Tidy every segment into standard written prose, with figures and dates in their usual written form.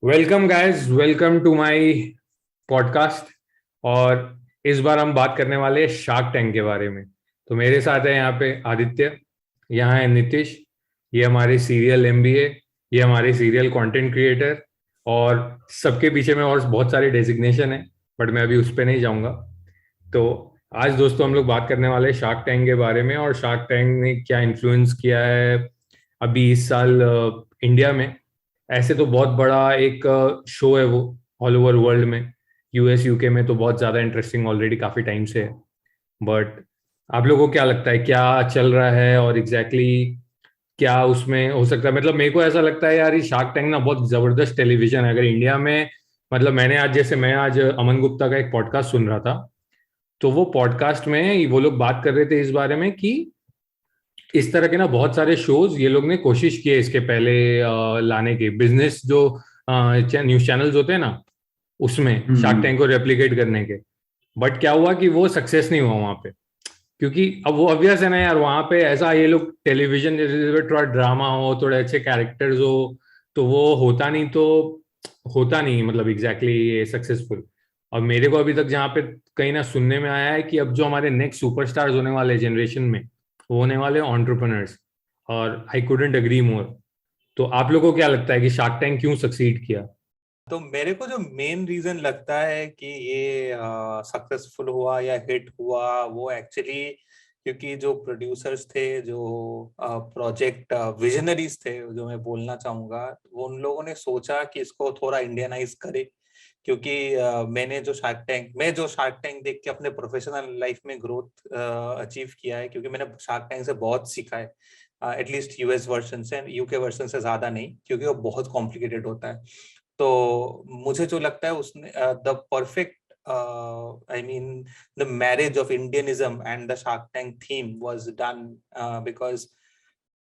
Welcome guys, welcome to my podcast. और इस बार हम बात करने वाले हैं शार्क टैंक के बारे में। तो मेरे साथ है यहाँ पे आदित्य, यहाँ है नीतीश। ये हमारे सीरियल एमबीए, ये हमारे सीरियल कंटेंट क्रिएटर, और सबके पीछे में और बहुत सारे डेजिग्नेशन है, बट मैं अभी उस पर नहीं जाऊँगा। तो आज दोस्तों हम लोग बात करने वाले हैं शार्क टैंक के बारे में, और शार्क टैंक ने क्या इन्फ्लुएंस किया है अभी इस साल इंडिया में। ऐसे तो बहुत बड़ा एक शो है वो, ऑल ओवर वर्ल्ड में। यूएस यूके में तो बहुत ज़्यादा इंटरेस्टिंग ऑलरेडी काफ़ी टाइम से है। बट आप लोगों को क्या लगता है क्या चल रहा है, और एग्जैक्टली क्या उसमें हो सकता है? मतलब मेरे को ऐसा लगता है यार, ये शार्क टैंक ना बहुत ज़बरदस्त टेलीविजन है अगर इंडिया में। मतलब मैं आज अमन गुप्ता का एक पॉडकास्ट सुन रहा था। तो वो पॉडकास्ट में वो लोग बात कर रहे थे इस बारे में कि इस तरह के ना बहुत सारे शोज ये लोग ने कोशिश की है इसके पहले लाने की, बिजनेस जो न्यूज चैनल्स होते हैं ना, उसमें शार्क हम्म। टैंक को रेप्लिकेट करने के। बट क्या हुआ कि वो सक्सेस नहीं हुआ वहां पे। क्योंकि अब वो ऑब्वियस है ना यार, वहां पे ऐसा ये लोग टेलीविजन जैसे थोड़ा ड्रामा हो, थोड़े अच्छे कैरेक्टर्स हो, तो वो होता नहीं मतलब एग्जैक्टली ये सक्सेसफुल। और मेरे को अभी तक जहाँ पे कहीं ना सुनने में आया है कि अब जो हमारे नेक्स्ट सुपरस्टार्स होने वाले जनरेशन में, वो होने वाले एंटरप्रेन्योर्स। और आई कुडंट अग्री मोर। तो आप लोगों को क्या लगता है कि शार्क टैंक क्यों सक्सीड किया? तो मेरे को जो मेन रीजन लगता है कि ये सक्सेसफुल हुआ या हिट हुआ, वो एक्चुअली क्योंकि जो प्रोड्यूसर्स थे, जो प्रोजेक्ट विजनरीज थे, जो मैं बोलना चाहूंगा, वो उन लोगों ने सोचा कि इसको थोड़ा इंडियनाइज करे। क्योंकि मैं जो शार्क टैंक देख के अपने प्रोफेशनल लाइफ में ग्रोथ अचीव किया है, क्योंकि मैंने शार्क टैंक से बहुत सीखा है। एटलीस्ट यूएस वर्जन से, यूके वर्जन से ज्यादा नहीं, क्योंकि वो बहुत कॉम्प्लिकेटेड होता है। तो मुझे जो लगता है उसने the perfect I mean the marriage of Indianism and the Shark Tank theme was done, because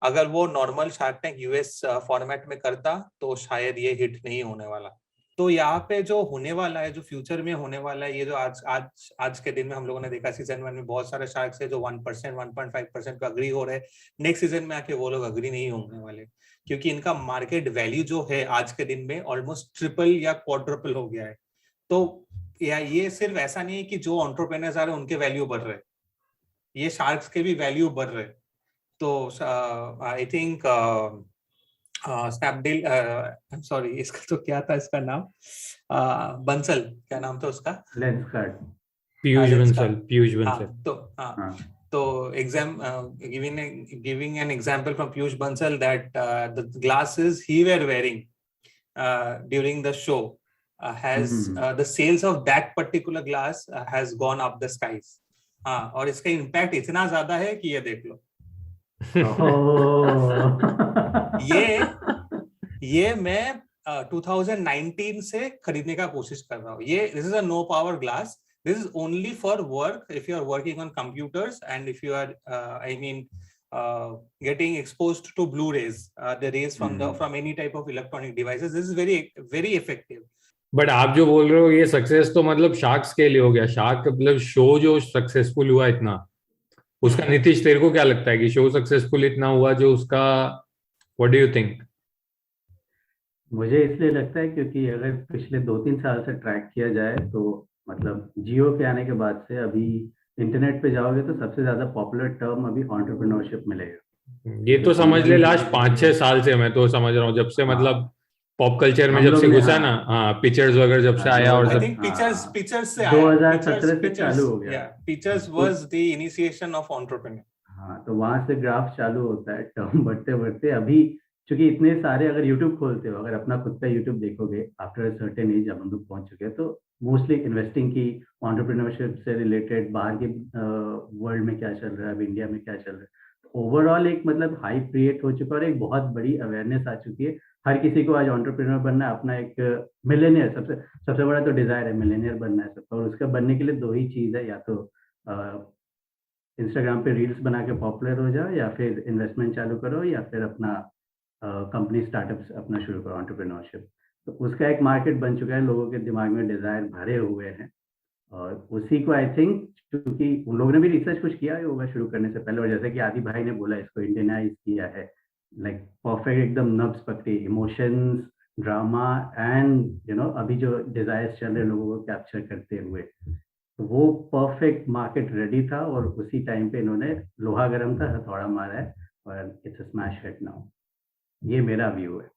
अगर वो normal Shark Tank US format में करता तो शायद ये हिट नहीं होने वाला। तो यहाँ पे जो होने वाला है, जो फ्यूचर में होने वाला है, ये जो आज आज आज के दिन में हम लोगों ने देखा, सीजन 1 में बहुत सारे शार्क्स है जो 1%, 1.5% पे अग्री हो रहे हैं। नेक्स्ट सीजन में आके वो लोग अग्री नहीं होने वाले, क्योंकि इनका मार्केट वैल्यू जो है आज के दिन में ऑलमोस्ट ट्रिपल या क्वाड्रुपल हो गया है। तो या ये सिर्फ ऐसा नहीं है कि जो एंटरप्रेन्योर्स आ रहे हैं उनके वैल्यू बढ़ रहे हैं, ये शार्क्स के भी वैल्यू बढ़ रहे हैं। तो आई थिंक स्नैपडील, सॉरी, इसका तो क्या था इसका नाम, बंसल, क्या नाम था उसका? Lens card. पीयूष लेंस का। बंसल, पीयूष हाँ, बंसल। हाँ। हाँ। तो exam giving an example from Piyush Bansal that the glasses he were wearing during the show has hmm. the sales of that particular glass has gone up the skies. हाँ, और इसका इम्पैक्ट इतना ज्यादा है कि ये देख लो। ओह। ये ये मैं 2019 से खरीदने का कोशिश कर रहा हूँ। ये this is a no power glass. This is only for work, if you are working on computers and if you are I mean getting exposed to blue rays, the rays from any type of electronic devices. This is very effective. But आप जो बोल रहे हो ये success तो मतलब sharks के लिए हो गया। शार्क मतलब शो जो सक्सेसफुल हुआ इतना, उसका नीतीश तेरे को क्या लगता है कि शो सक्सेसफुल इतना हुआ जो उसका? What do you think? मुझे इसलिए लगता है क्योंकि अगर पिछले 2-3 साल से ट्रैक किया जाए तो मतलब जियो के आने के बाद से अभी इंटरनेट पे जाओगे तो सबसे ज्यादा पॉपुलर टर्म अभी एंटरप्रेन्योरशिप मिलेगा। ये जो तो समझ ले कंपनीज लास्ट बनाने पाँच के छह लिए। साल से मैं तो समझ रहा हूँ, जब से मतलब हाँ, पॉप कल्चर में हम जब लोग से ने, घुसा हाँ, ना, हाँ, पिक्चर्स वगैरह जब से हाँ, आया और I सब। think हाँ, pictures से आया है। 2017 से चालू हो गया। Yeah, pictures उस was the initiation of entrepreneur. हाँ, तो वहां से ग्राफ चालू होता है, टर्म बढ़ते बढ़ते अभी, चूंकि इतने सारे, अगर यूट्यूब खोलते हो, अगर अपना खुद का यूट्यूब देखोगे, आफ्टर सर्टेन एज जब हम लोग पहुंच चुके हैं, तो मोस्टली इन्वेस्टिंग की, एंटरप्रेन्योरशिप से रिलेटेड, बाहर के वर्ल्ड में क्या चल रहा है, अब इंडिया में क्या चल रहा है, ओवरऑल एक मतलब हाइप क्रिएट हो चुका है और एक बहुत बड़ी अवेयरनेस आ चुकी है। हर किसी को आज एंटरप्रेन्योर बनना है, अपना एक मिलेनियर, सबसे सबसे बड़ा तो डिजायर है, मिलेनियर बनना है सबका। और उसका बनने के लिए दो ही चीज है, या तो इंस्टाग्राम पे रील्स बना के पॉपुलर हो जाओ, या फिर इन्वेस्टमेंट चालू करो, या फिर अपना कंपनी स्टार्टअप अपना शुरू करो, एंटरप्रेन्योरशिप। तो उसका एक मार्केट बन चुका है, लोगों के दिमाग में डिजायर भरे हुए हैं। और उसी को आई थिंक, क्योंकि उन लोगों ने भी रिसर्च कुछ किया ही होगा शुरू करने से पहले, और जैसे कि आदि भाई ने बोला, इसको इंडियनाइज किया है, लाइक परफेक्ट एकदम नब्स पकड़ी, इमोशंस ड्रामा एंड अभी जो डिजायर्स चल रहे लोगों को कैप्चर करते हुए, तो वो परफेक्ट मार्केट रेडी था और उसी टाइम पे इन्होंने लोहा गर्म था, हथौड़ा मारा है और it's a smash hit now. ये मेरा व्यू है।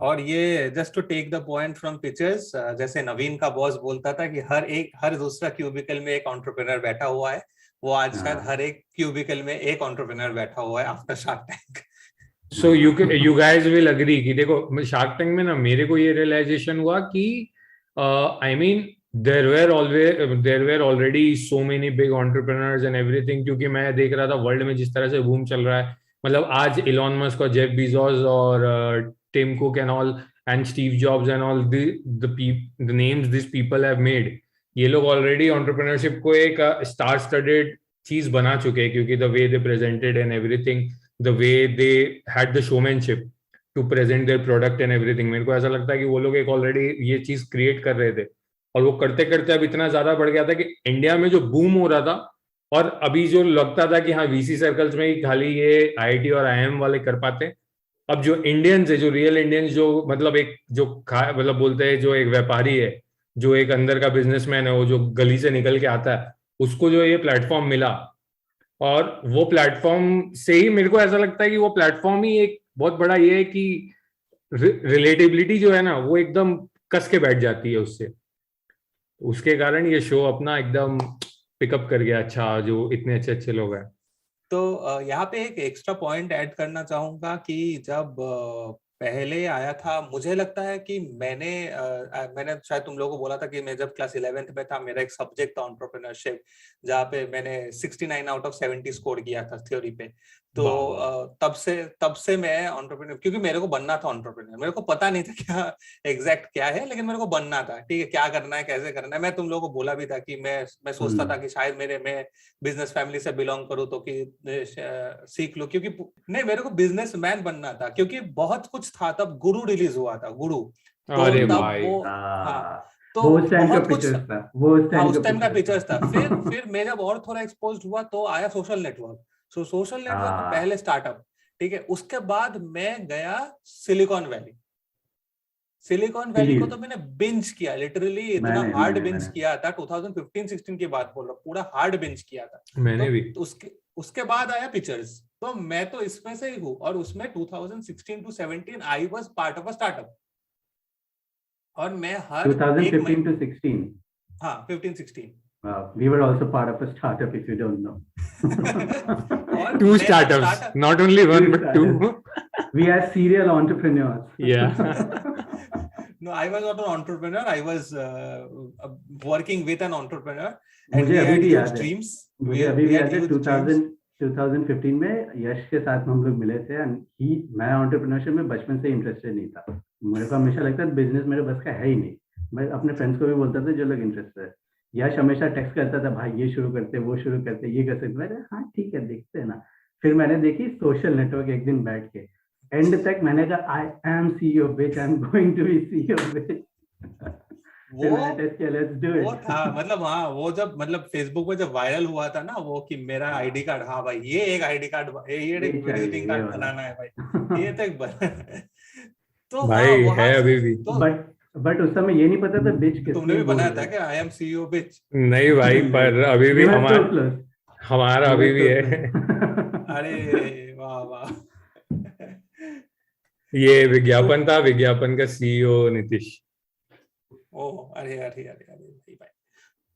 और ये just to take the point from pictures, जैसे नवीन का बॉस बोलता था कि हर दूसरा क्यूबिकल में एक एंटरप्रेन्योर बैठा हुआ है, वो आज शायद हर एक क्यूबिकल में एक एंटरप्रेन्योर बैठा हुआ है after shark tank. So you guys will agree कि देखो शार्क टैंक में ना मेरे को ये रियलाइजेशन हुआ कि I mean there were already so many big entrepreneurs and everything, क्योंकि मैं देख रहा था वर्ल्ड में जिस तरह से बूम चल रहा है, मतलब आज इलॉन मस्क और जेफ बीजोस और Tim Cook and all and Steve Jobs and all the names this people have made, ये लोग ऑलरेडी एंटरप्रेन्योरशिप को एक स्टार स्टडेड चीज बना चुके हैं, क्योंकि the way they presented and everything, the way they had the showmanship to present their product and everything। मेरे को ऐसा लगता है कि वो लोग एक ऑलरेडी ये चीज क्रिएट कर रहे थे, और वो करते करते अब इतना ज्यादा बढ़ गया था कि इंडिया में जो बूम हो रहा था, और अभी जो लगता था कि हाँ वीसी सर्कल्स में ही खाली ये आईआईटी और आईएम वाले कर पाते, अब जो इंडियंस है, जो रियल इंडियंस, जो मतलब एक जो मतलब बोलते हैं जो एक व्यापारी है, जो एक अंदर का बिजनेसमैन है, वो जो गली से निकल के आता है, उसको जो ये प्लेटफॉर्म मिला, और वो प्लेटफॉर्म से ही मेरे को ऐसा लगता है कि वो प्लेटफॉर्म ही एक बहुत बड़ा ये है कि रिलेटेबिलिटी जो है ना वो एकदम कस के बैठ जाती है उससे, उसके कारण ये शो अपना एकदम पिकअप कर गया। अच्छा, जो इतने अच्छे अच्छे लोग हैं। तो यहाँ पे एक एक्स्ट्रा पॉइंट ऐड करना चाहूंगा कि जब पहले आया था, मुझे लगता है कि मैंने शायद तुम लोगों को बोला था कि मैं जब क्लास 11th में था, मेरा एक सब्जेक्ट था एंटरप्रेन्योरशिप, जहाँ पे मैंने 69 आउट ऑफ 70 स्कोर किया था थ्योरी पे। तो तब से मैं एंटरप्रेन्योर, क्योंकि मेरे को बनना था एंटरप्रेन्योर, मेरे को पता नहीं था क्या एग्जैक्ट क्या है, लेकिन मेरे को बनना था। ठीक है, क्या करना है, कैसे करना है, मैं तुम लोगों को बोला भी था कि मैं सोचता था कि शायद मैं बिजनेस फैमिली से बिलोंग करूं तो कि सीख लो, क्योंकि नहीं, मेरे को बिजनेसमैन बनना था, क्योंकि बहुत कुछ था। तब गुरु रिलीज हुआ था, गुरु। तो अरे तब भाई, वो हाँ, तो वो उस टाइम का बहुत कुछ पिक्चर्स था, उस टाइम का पिक्चर्स था। फिर मैं जब और थोड़ा एक्सपोज हुआ तो आया सोशल नेटवर्क। सो सोशल नेटवर्क में पहले स्टार्टअप, ठीक है, उसके बाद मैं गया सिलिकॉन वैली। सिलिकॉन वैली को तो मैंने बिंज किया, लिटरली इतना हार्ड बिंज किया था। 2015-16 की बात बोल रहा हूँ, पूरा हार्ड बिंज किया था मैंने भी। तो उसके बाद आया पिक्चर्स, तो मैं तो इसमें से ही हूँ। और उसमें 2016 to 17 I was part of a startup, और मैं हर 2015 to 16, हाँ 15-16 we were also part of a startup, if you don't know. Two startups, not only one but two. We are serial entrepreneurs. Yeah. No, I was not an entrepreneur. I was working with an entrepreneur, and मुझे अभी भी याद है, dreams. मुझे अभी भी याद है 2015 में यश के साथ हम लोग मिले थे, एंड मैं एंटरप्रेन्योरशिप में बचपन से इंटरेस्टेड नहीं था। मेरे को हमेशा लगता है बिजनेस मेरे बस का है ही नहीं। मैं अपने फ्रेंड्स को भी बोलता था जो लोग इंटरेस्टेड है, यश हमेशा टेक्स्ट करता था, भाई ये शुरू करते, वो शुरू करते, ये कर सकते। मैंने हाँ ठीक है, देखते हैं ना। फिर मैंने देखी सोशल नेटवर्क, एक दिन बैठ के एंड तक मैंने कहा I am CEO bitch, I am going to be CEO bitch. वो था मतलब, हाँ वो जब मतलब फेसबुक पे जब वायरल हुआ था ना वो, कि मेरा आईडी कार्ड, हाँ भाई ये एक आईडी कार्ड, ये एक विजिटिंग कार्ड बनाना है भाई, ये तो एक तो भाई है अभी भी। बट उस समय ये नहीं पता था बिच किसने तुमने भी बनाया था क्या, आई एम सीईओ बिच? नहीं भाई, पर अभी भी हमारा अभी भी है। अरे वाह वाह। ये विज्ञापन था, विज्ञापन का सीईओ नीतीश। ओह अरे अरे अरे अरे भाई।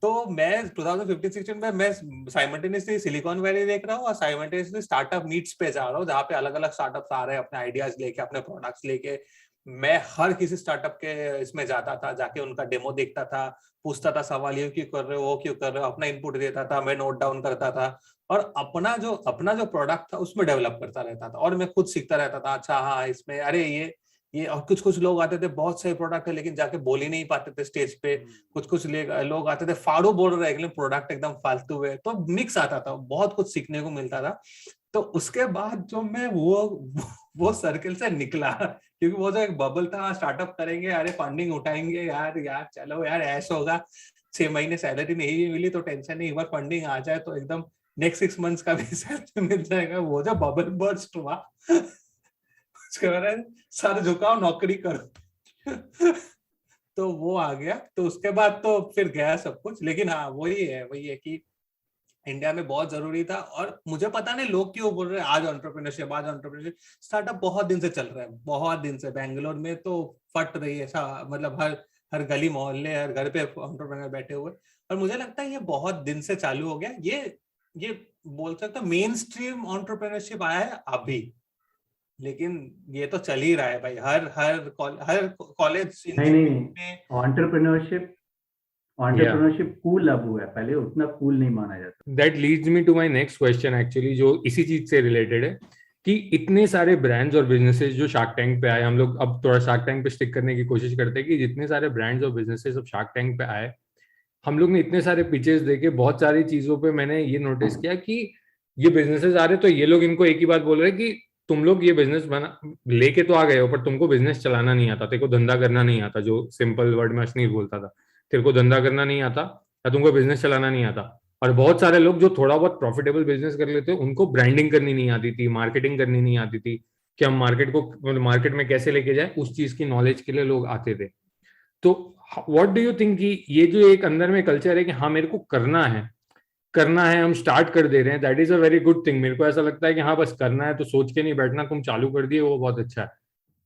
तो मैं 2015-16 में मैं साइमल्टेनियसली सिलिकॉन वैली देख रहा हूँ और साइमल्टेनियसली स्टार्टअप मीट्स पे जा रहा हूँ, जहाँ पे अलग अलग स्टार्टअप्स आ रहे हैं अपने आइडियाज लेके, अपने प्रोडक्ट्स लेके। मैं हर किसी स्टार्टअप के इसमें जाता था, जाके उनका डेमो देखता था, पूछता था सवाल, ये क्यों कर रहे हो, वो क्यों कर रहे हो, अपना इनपुट देता था, मैं नोट डाउन करता था, और अपना जो प्रोडक्ट था उसमें डेवलप करता रहता था, और मैं खुद सीखता रहता था। अच्छा हाँ इसमें अरे ये और कुछ लोग आते थे, बहुत सही प्रोडक्ट है, लेकिन जाके बोल ही नहीं पाते थे स्टेज पे। कुछ लोग आते थे, फाड़ू बोल रहे हैं, प्रोडक्ट एकदम फालतू है। तो मिक्स आता था, बहुत कुछ सीखने को मिलता था। तो उसके बाद जो मैं वो सर्कल से निकला, क्योंकि वो जो एक बबल था, स्टार्टअप करेंगे, अरे फंडिंग उठाएंगे यार चलो यार ऐश होगा, 6 महीने सैलरी नहीं मिली तो टेंशन नहीं, एक बार फंडिंग आ जाए तो एकदम नेक्स्ट 6 मंथ्स का भी सैलरी मिल जाएगा। वो जो बबल बर्स्ट हुआ उसके बाद सर झुकाओ नौकरी करो। तो वो आ गया, तो उसके बाद तो फिर गया सब कुछ। लेकिन हाँ वही है कि इंडिया में बहुत जरूरी था। और मुझे पता नहीं लोग क्यों बोल रहे हैं आज एंटरप्रेन्योरशिप। स्टार्टअप बहुत दिन से चल रहा है, बहुत दिन से। बैंगलोर में तो फट रही है, ऐसा मतलब हर हर गली मोहल्ले हर घर पे एंटरप्रेन्योर बैठे हुए। और मुझे लगता है ये बहुत दिन से चालू हो गया। ये बोल सकते हो मेन स्ट्रीम एंटरप्रेन्योरशिप आया है अभी, लेकिन ये तो चल ही रहा है भाई। हर कॉलेज नहीं नहीं, में। एंटरप्रेन्योरशिप या एंटरप्रेन्योरशिप कूल अब हुआ है, पहले उतना कूल नहीं माना जाता। That leads me to my next question actually, जो इसी चीज से रिलेटेड है कि इतने सारे ब्रांड्स और बिजनेसेस जो शार्क टैंक पे आए, हम लोग अब थोड़ा शार्क टैंक पे स्टिक करने की कोशिश करते हैं कि जितने सारे ब्रांड्स और बिजनेसेस अब शार्क टैंक पे आए, हम लोग ने इतने सारे पिचेस देखे, बहुत सारी चीजों पे मैंने ये नोटिस किया कि ये बिजनेसेस आ रहे तो ये लोग इनको एक ही बात बोल रहे हैं कि तुम लोग ये बिजनेस बना लेके तो आ गए हो, पर तुमको बिजनेस चलाना नहीं आता, तेरे को धंधा करना नहीं आता, जो सिंपल वर्ड में अश्नीर बोलता था, तेरे को धंधा करना नहीं आता या तुमको बिजनेस चलाना नहीं आता। और बहुत सारे लोग जो थोड़ा बहुत प्रॉफिटेबल बिजनेस कर लेते हैं, उनको ब्रांडिंग करनी नहीं आती थी, मार्केटिंग करनी नहीं आती थी, कि हम मार्केट में कैसे लेके जाए, उस चीज की नॉलेज के लिए लोग आते थे। तो व्हाट डू यू थिंक कि ये जो एक अंदर में कल्चर है कि हाँ मेरे को करना है, हम स्टार्ट कर दे रहे हैं, that is a very good thing. मेरे को ऐसा लगता है कि हाँ बस करना है तो सोच के नहीं बैठना, तुम चालू कर दिए वो बहुत अच्छा है।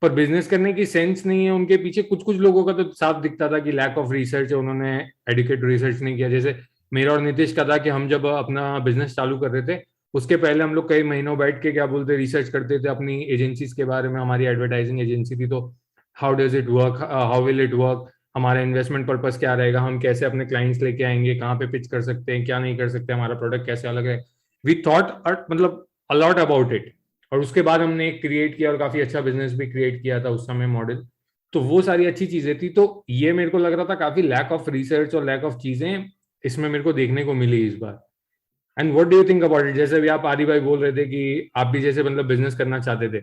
पर बिजनेस करने की सेंस नहीं है उनके पीछे। कुछ कुछ लोगों का तो साफ दिखता था कि लैक ऑफ रिसर्च है, उन्होंने एडुकेट रिसर्च नहीं किया। जैसे मेरा और नीतीश का था कि हम जब अपना बिजनेस चालू कर रहे थे, उसके पहले हम लोग कई महीनों बैठ के क्या बोलते रिसर्च करते थे अपनी एजेंसीज के बारे में। हमारी एडवर्टाइजिंग एजेंसी थी, तो how does it work, how will it work, हमारा इन्वेस्टमेंट पर्पस क्या रहेगा, हम कैसे अपने क्लाइंट्स लेके आएंगे, कहाँ पे पिच कर सकते हैं, क्या नहीं कर सकते, हमारा प्रोडक्ट कैसे अलग है। वी थॉट मतलब अलॉट अबाउट इट। और उसके बाद हमने एक क्रिएट किया और काफी अच्छा बिजनेस भी क्रिएट किया था उस समय, मॉडल। तो वो सारी अच्छी चीजें थी। तो ये मेरे को लग रहा था काफी लैक ऑफ रिसर्च और लैक ऑफ चीजें इसमें मेरे को देखने को मिली इस बार। And what do you think about it? जैसे भी आप आदि भाई बोल रहे थे कि आप भी जैसे मतलब बिजनेस करना चाहते थे,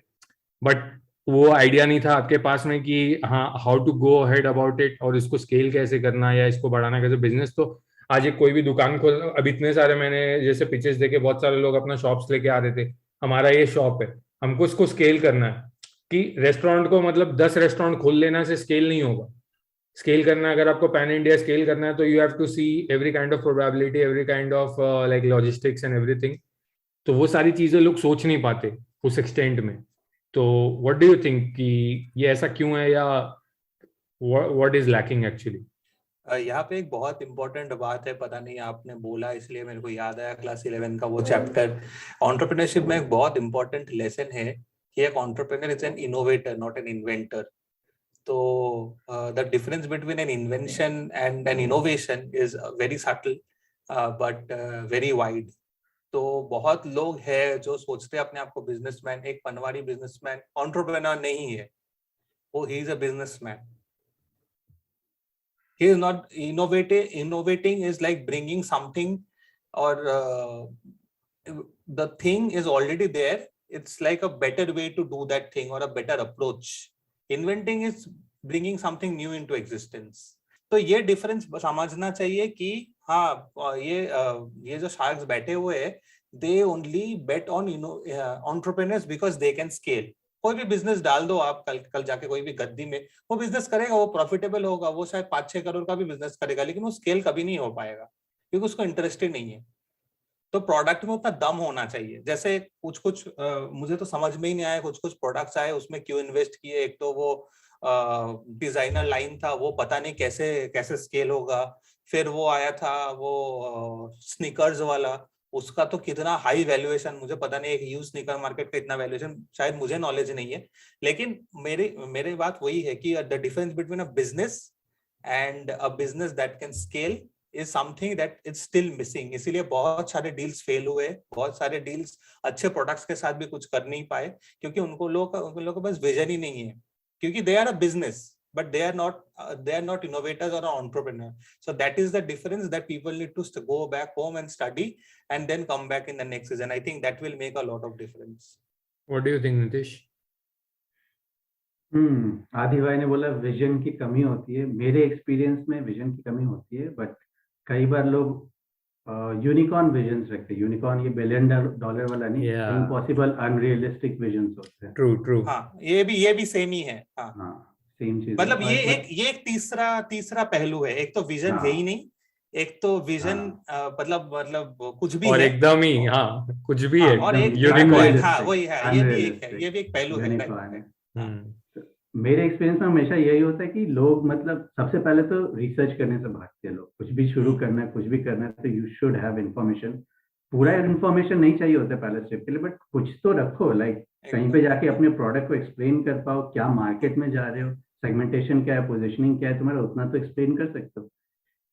बट वो आइडिया नहीं था आपके पास में कि हाँ how to go ahead about it, और इसको स्केल कैसे करना है या इसको बढ़ाना कैसे। बिजनेस तो आज एक कोई भी दुकान खोल, अब इतने सारे मैंने जैसे पिक्चर्स देखे, बहुत सारे लोग अपना शॉप्स लेके आ रहे थे, हमारा ये शॉप है, हमको इसको स्केल करना है। कि रेस्टोरेंट को मतलब 10 रेस्टोरेंट खोल लेना से स्केल नहीं होगा। स्केल करना है, अगर आपको पैन इंडिया स्केल करना है, तो you have to see every kind of probability, every kind of like logistics and everything. तो वो सारी चीजें लोग सोच नहीं पाते उस एक्सटेंट में। तो व्हाट डू यू थिंक कि ये ऐसा क्यों है, या व्हाट इज लैकिंग एक्चुअली? यहाँ पे एक बहुत इंपॉर्टेंट बात है, पता नहीं आपने बोला इसलिए मेरे को याद आया क्लास 11 का वो चैप्टर। एंटरप्रेन्योरशिप में एक बहुत इंपॉर्टेंट लेसन है कि एक entrepreneur is an innovator not an inventor. तो the difference between an invention and an innovation is very subtle but very wide. तो बहुत लोग हैं जो सोचते हैं अपने आप को बिजनेसमैन, एक पनवाड़ी बिजनेसमैन एंटरप्रेन्योर नहीं है, वो he is a businessman. He is not innovative. Innovating is like bringing something, or the thing is already there. It's like a better way to do that thing or a better approach. Inventing is bringing something new into existence. तो ये difference समझना चाहिए कि हाँ ये जो sharks बैठे हुए हैं, they only bet on entrepreneurs because they can scale. कोई भी बिजनेस डाल दो आप कल जाके कोई भी गद्दी में, वो बिजनेस करेगा, वो प्रॉफिटेबल होगा, वो शायद 5-6 करोड़ का भी बिजनेस करेगा, लेकिन वो स्केल कभी नहीं हो पाएगा क्योंकि उसको इंटरेस्ट ही नहीं है। तो प्रोडक्ट में उतना दम होना चाहिए। जैसे कुछ मुझे तो समझ में ही नहीं आया, कुछ प्रोडक्ट्स आए उसमें क्यों इन्वेस्ट किए। एक तो वो डिजाइनर लाइन था, वो पता नहीं कैसे स्केल होगा। फिर वो आया था वो स्नीकर्स वाला, उसका तो कितना हाई वैल्यूएशन, मुझे पता नहीं, एक यूज स्नीकर मार्केट का इतना वैल्यूएशन शायद मुझे नॉलेज नहीं है। लेकिन मेरी बात वही है कि the difference between a business and a business that can scale is something that is still missing. इसीलिए बहुत सारे डील्स फेल हुए, बहुत सारे डील्स अच्छे प्रोडक्ट्स के साथ भी कुछ कर नहीं पाए, क्योंकि उन लोगों के पास विजन ही नहीं है, क्योंकि they are a business but they are not innovators or an entrepreneur. So that is the difference that people need to go back home and study and then come back in the next season. I think that will make a lot of difference. What do you think, Nitish? आदि भाई ने बोला vision की कमी होती है। मेरे experience में विजन की कमी होती है, बट कई बार लोग यूनिकॉर्न विजन्स रखते हैं। यूनिकॉर्न ये $1 बिलियन वाला नहीं, Yeah. इम्पॉसिबल अनरियलिस्टिक विजन्स होते हैं। ट्रू हाँ, ये भी सेम ही है। हाँ, सेम चीज मतलब ये एक तीसरा पहलू है। एक तो विजन है ही नहीं, एक तो विजन मतलब कुछ भी और है एकदम ही कुछ भी है, और एक यूनिकॉर्न। हाँ वही है, ये भी एक पहलू है। मेरे एक्सपीरियंस में हमेशा यही होता है कि लोग मतलब सबसे पहले तो रिसर्च करने से भागते हैं लोग। कुछ भी शुरू करना है, कुछ भी करना है तो यू शुड हैव इन्फॉर्मेशन। पूरा इन्फॉर्मेशन नहीं चाहिए होता पहले स्टेप के लिए, बट कुछ तो रखो। लाइक कहीं पे जाके अपने प्रोडक्ट को एक्सप्लेन कर पाओ, क्या मार्केट में जा रहे हो, सेगमेंटेशन क्या है, पोजिशनिंग क्या है तुम्हारा, उतना तो एक्सप्लेन कर सकते हो।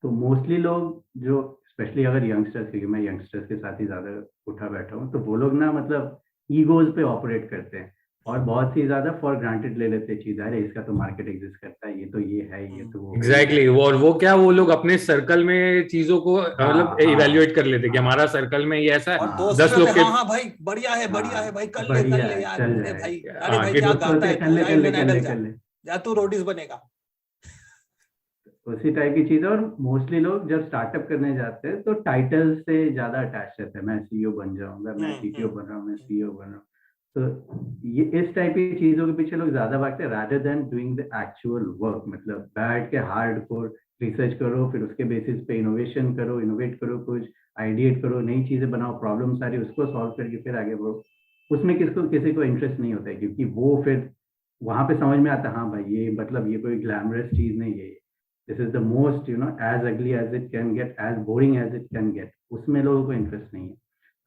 तो मोस्टली लोग जो स्पेशली अगर यंगस्टर्स, क्योंकि मैं यंगस्टर्स के साथ ही ज्यादा उठा बैठा हूँ, तो वो लोग ना मतलब ईगोज पे ऑपरेट करते हैं और बहुत ही ज्यादा फॉर ग्रांटेड ले लेते हैं चीज। अरे इसका तो मार्केट एग्जिस्ट करता है, ये तो ये है, ये तो वो। एग्जैक्टली और वो क्या, वो लोग अपने सर्कल में चीजों को मतलब इवेल्युएट कर लेते कि हमारा सर्कल में ये ऐसा है, 10 लोग के हाँ भाई बढ़िया है भाई, कर ले यार, अरे भाई क्या गाता है तू, इंडियन आइडल जा तू रोडीज बनेगा। उसी टाइप की चीज है। और मोस्टली लोग जब स्टार्टअप करने जाते हैं तो टाइटल से ज्यादा अटैच रहते हैं। मैं सीईओ बन जाऊंगा, मैं सीटीओ बन रहा हूँ, मैं सीईओ बन रहा हूँ। तो ये इस टाइप की चीजों के पीछे लोग ज्यादा भागते हैं rather than doing the actual work. मतलब बैठ के हार्डकोर रिसर्च करो, फिर उसके बेसिस पे इनोवेशन करो, इनोवेट करो, कुछ आइडिएट करो, नई चीजें बनाओ, प्रॉब्लम सारी उसको सॉल्व करके फिर आगे बढ़ो। उसमें किसी को इंटरेस्ट नहीं होता है, क्योंकि वो फिर वहां पे समझ में आता है हाँ भाई ये मतलब ये कोई ग्लैमरस चीज नहीं है, this is the most as ugly as it can get, as boring as it can get. उसमें लोगों को इंटरेस्ट नहीं है,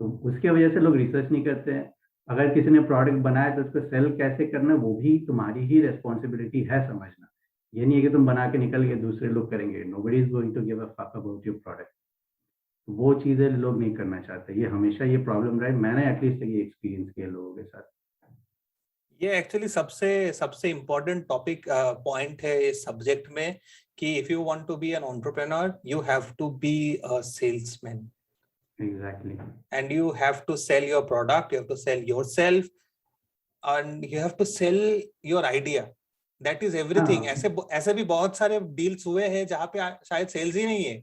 तो उसके वजह से लोग रिसर्च नहीं करते हैं। अगर किसी ने प्रोडक्ट बनाया तो उसको सेल कैसे करना, वो भी तुम्हारी ही रेस्पॉन्सिबिलिटी है समझना। ये नहीं है कि तुम बना के निकल गए, दूसरे लोग करेंगे। Nobody is going to give a fuck about your product. वो चीजें लोग नहीं करना चाहते। ये हमेशा ये प्रॉब्लम रहा है, मैंने एटलीस्ट ये एक्सपीरियंस किया लोगों के साथ। ये एक्चुअली सबसे इम्पोर्टेंट टॉपिक पॉइंट है इस सब्जेक्ट में कि if you want to be an entrepreneur you have to be a salesman. Exactly. And you have to sell your product, you have to sell yourself, and you have to sell your idea. That is everything. ऐसे भी बहुत सारे deals हुए हैं जहाँ पे शायद sales ही नहीं है,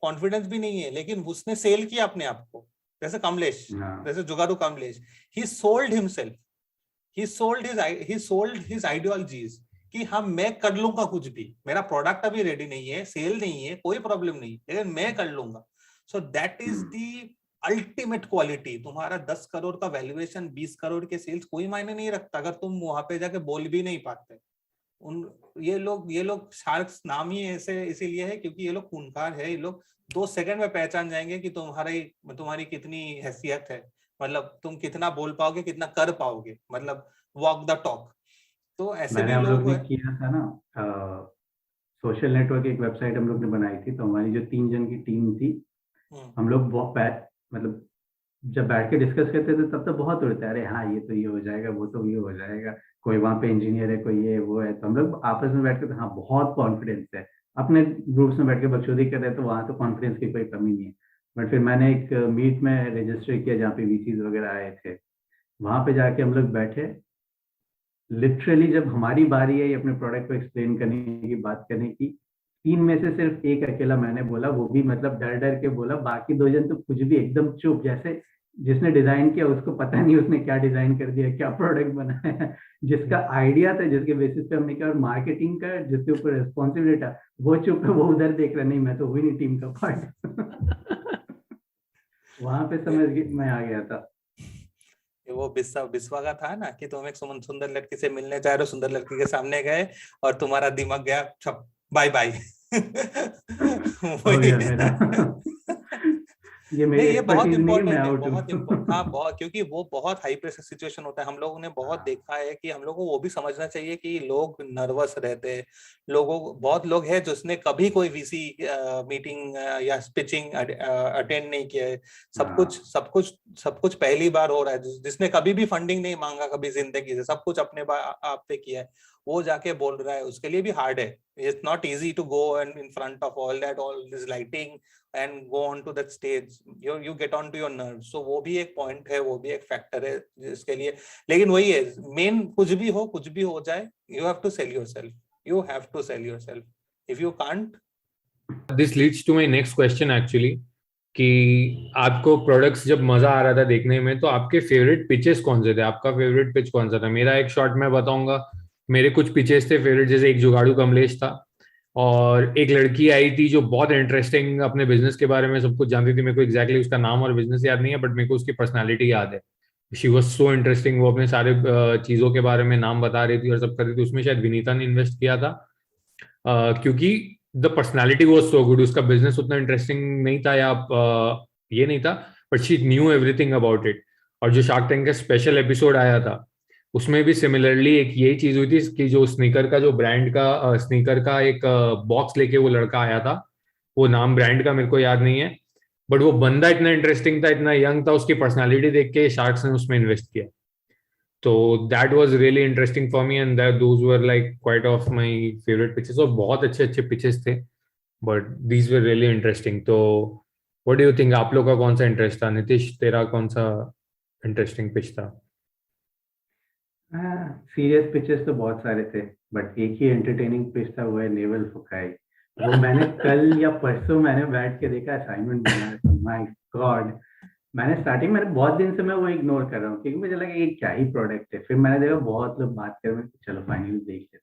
कॉन्फिडेंस भी नहीं है, लेकिन उसने सेल किया अपने आप को। जैसे कमलेश, जैसे जुगाड़ू Kamlesh, he sold himself, he sold his ideologies कि हाँ मैं कर लूंगा कुछ भी, मेरा प्रोडक्ट अभी रेडी नहीं है, सेल नहीं है, कोई प्रॉब्लम नहीं, लेकिन मैं कर लूंगा। So that is the ultimate quality. तुम्हारा 10 करोड़ का वैल्यूएशन, 20 करोड़ के सेल्स कोई मायने नहीं रखता अगर तुम वहां पे जाके बोल भी नहीं पाते। ये लोग शार्क्स नाम ही ऐसे इसीलिए है क्योंकि ये लोग खूंखार है। ये लोग 2 सेकंड में पहचान जाएंगे कि तुम्हारी कितनी हैसियत है, मतलब तुम कितना बोल पाओगे, कितना कर पाओगे, मतलब वॉक द टॉक। तो ऐसे भी लोग ने किया था ना, सोशल नेटवर्क एक वेबसाइट हम लोग ने बनाई थी। तो हमारी जो 3 जन की टीम थी, हम लोग मतलब जब बैठ के डिस्कस करते थे तब तो बहुत उड़ते, अरे हाँ ये तो ये हो जाएगा, वो तो ये हो जाएगा, कोई वहाँ पे इंजीनियर है, कोई ये वो है। तो हम लोग आपस में बैठ के हाँ बहुत कॉन्फिडेंस है। अपने ग्रुप्स में बैठ के बकचोदी कर रहे तो वहाँ तो कॉन्फिडेंस की कोई कमी नहीं है। बट फिर मैंने एक मीट में रजिस्टर किया जहाँ पे वीसीज वगैरह आए थे। वहां पे जाके हम लोग बैठे, लिटरली जब हमारी बारी है अपने प्रोडक्ट को एक्सप्लेन करने की, बात करने की, 3 में से सिर्फ एक अकेला मैंने बोला, वो भी मतलब डर डर के बोला। बाकी 2 जन तो कुछ भी एकदम चुप, जैसे जिसने डिजाइन किया उसको पता नहीं उसने क्या डिजाइन कर दिया, क्या प्रोडक्ट बनाया। जिसका आइडिया था, जिसके बेसिस पे हमने किया, और मार्केटिंग का जिसके ऊपर रिस्पॉन्सिबिलिटी था, वो चुप है, वो उधर देख रहा, नहीं मैं तो हुई नहीं टीम का पार्ट। वहां पे समझ मैं आ गया था। वो बिस्वा का था ना कि तुम एक सुंदर लड़की से मिलने जा रहे हो, सुंदर लड़की के सामने गए और तुम्हारा दिमाग गया छप बाय बाय। ये बहुत इम्पोर्टेंट है, बहुत, क्योंकि वो बहुत हाई प्रेशर सिचुएशन होता है। हम लोगों ने बहुत देखा है कि हम लोगों को वो भी समझना चाहिए कि लोग नर्वस रहते हैं। बहुत लोग हैं जिसने कभी कोई वीसी मीटिंग या पिचिंग अटेंड नहीं किया है। सब कुछ पहली बार हो रहा है। जिसने कभी भी फंडिंग नहीं मांगा कभी जिंदगी से, सब कुछ अपने आप पे किया है, वो जाके बोल रहा है, उसके लिए भी हार्ड है। It's not easy to go and in front of all this lighting and go on to that stage. You get on to your nerves. So वो भी एक point है, वो भी एक factor है जिसके लिए। लेकिन वही है, main कुछ भी हो जाए, you have to sell yourself. You have to sell yourself. If you can't. This leads to my next question actually. कि आपको प्रोडक्ट्स जब मजा आ रहा था देखने में, तो आपके फेवरेट पिचेस कौन से थे, आपका फेवरेट पिच कौन सा था? मेरा एक शॉर्ट मैं बताऊंगा, मेरे कुछ पिचेस थे फेवरेट, जैसे एक जुगाड़ू कमलेश था, और एक लड़की आई थी जो बहुत इंटरेस्टिंग अपने बिजनेस के बारे में सब कुछ जानती थी। मेरे को एग्जैक्टली उसका नाम और बिजनेस याद नहीं है, बट मेरे को उसकी पर्सनालिटी याद है। शी वॉज सो इंटरेस्टिंग, वो अपने सारे चीजों के बारे में नाम बता रही थी और सब कर रही थी। उसमें शायद विनीता ने इन्वेस्ट किया था, क्योंकि the personality was so good. उसका बिजनेस उतना इंटरेस्टिंग नहीं था, या ये नहीं था, but she knew everything about it. और जो शार्क टैंक का स्पेशल एपिसोड आया था, उसमें भी सिमिलरली एक यही चीज हुई थी कि जो स्नीकर का, जो ब्रांड का स्नीकर का एक बॉक्स लेके वो लड़का आया था, वो नाम ब्रांड का मेरे को याद नहीं है, बट वो बंदा इतना इंटरेस्टिंग था, इतना यंग था, उसकी पर्सनालिटी देख के शार्क्स ने उसमें इन्वेस्ट किया। तो that was really interesting for me, and that those were like quite of my favourite pitches. और बहुत अच्छे अच्छे पिचेस थे, but these were really interesting. तो व्हाट डू यू थिंक, आप लोग का कौन सा इंटरेस्ट था? नीतीश, तेरा कौन सा इंटरेस्टिंग पिच था? सीरियस पिचेस तो बहुत सारे थे, बट एक ही एंटरटेनिंग पिच था, वो है नेवल फुकाई। वो मैंने कल या परसों मैंने बैठ के देखा, असाइनमेंट बना, माय गॉड। मैंने बहुत दिन से मैं वो इग्नोर कर रहा हूँ, क्योंकि मुझे लगा ये क्या ही प्रोडक्ट है। फिर मैंने देखा बहुत लोग बात कर रहे हैं, चलो फाइनली देख लेते।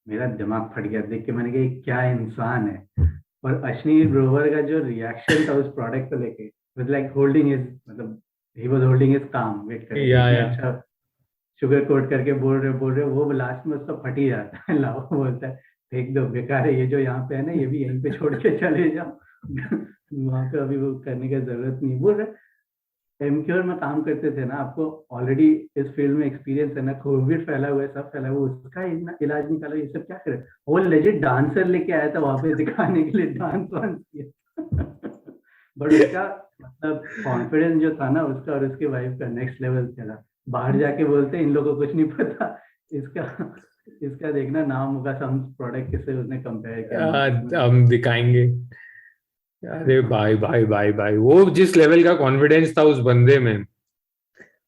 मेरा दिमाग फट गया देख के, मैंने कहा ये क्या इंसान है। और अश्विनी ग्रोवर का जो रिएक्शन था उस प्रोडक्ट को लेके, वाज लाइक होल्डिंग हिज, मतलब ही वाज होल्डिंग हिज काम, वेट कर या इतने अच्छा शुगर कोट करके बोल रहे, वो लास्ट में उसका फट ही जाता है। लाओ बोलता है फेंक दो, बेकार है ये जो यहाँ पे है ना, ये भी यहीं पे छोड़ के चले जाओ। वहां पे अभी वो करने की जरूरत नहीं। बोल रहे एमक्योर में काम करते थे ना, आपको ऑलरेडी इस फील्ड में एक्सपीरियंस है ना, कोविड फैला हुआ है, सब फैला हुआ है, उसका इलाज निकालो, ये सब क्या करे। वो लेजिट डांसर लेके आया था वहां पे दिखाने के लिए, डांस वांस किया। बट उसका मतलब कॉन्फिडेंस जो था ना उसका और उसके वाइफ का नेक्स्ट लेवल था। बाहर जाके बोलते इन लोगों को कुछ नहीं पता इसका। इसका देखना नाम होगा, सम प्रोडक्ट किससे उसने कंपेयर किया। हम दिखाएंगे। अरे भाई भाई भाई भाई, वो जिस लेवल का कॉन्फिडेंस था उस बंदे में,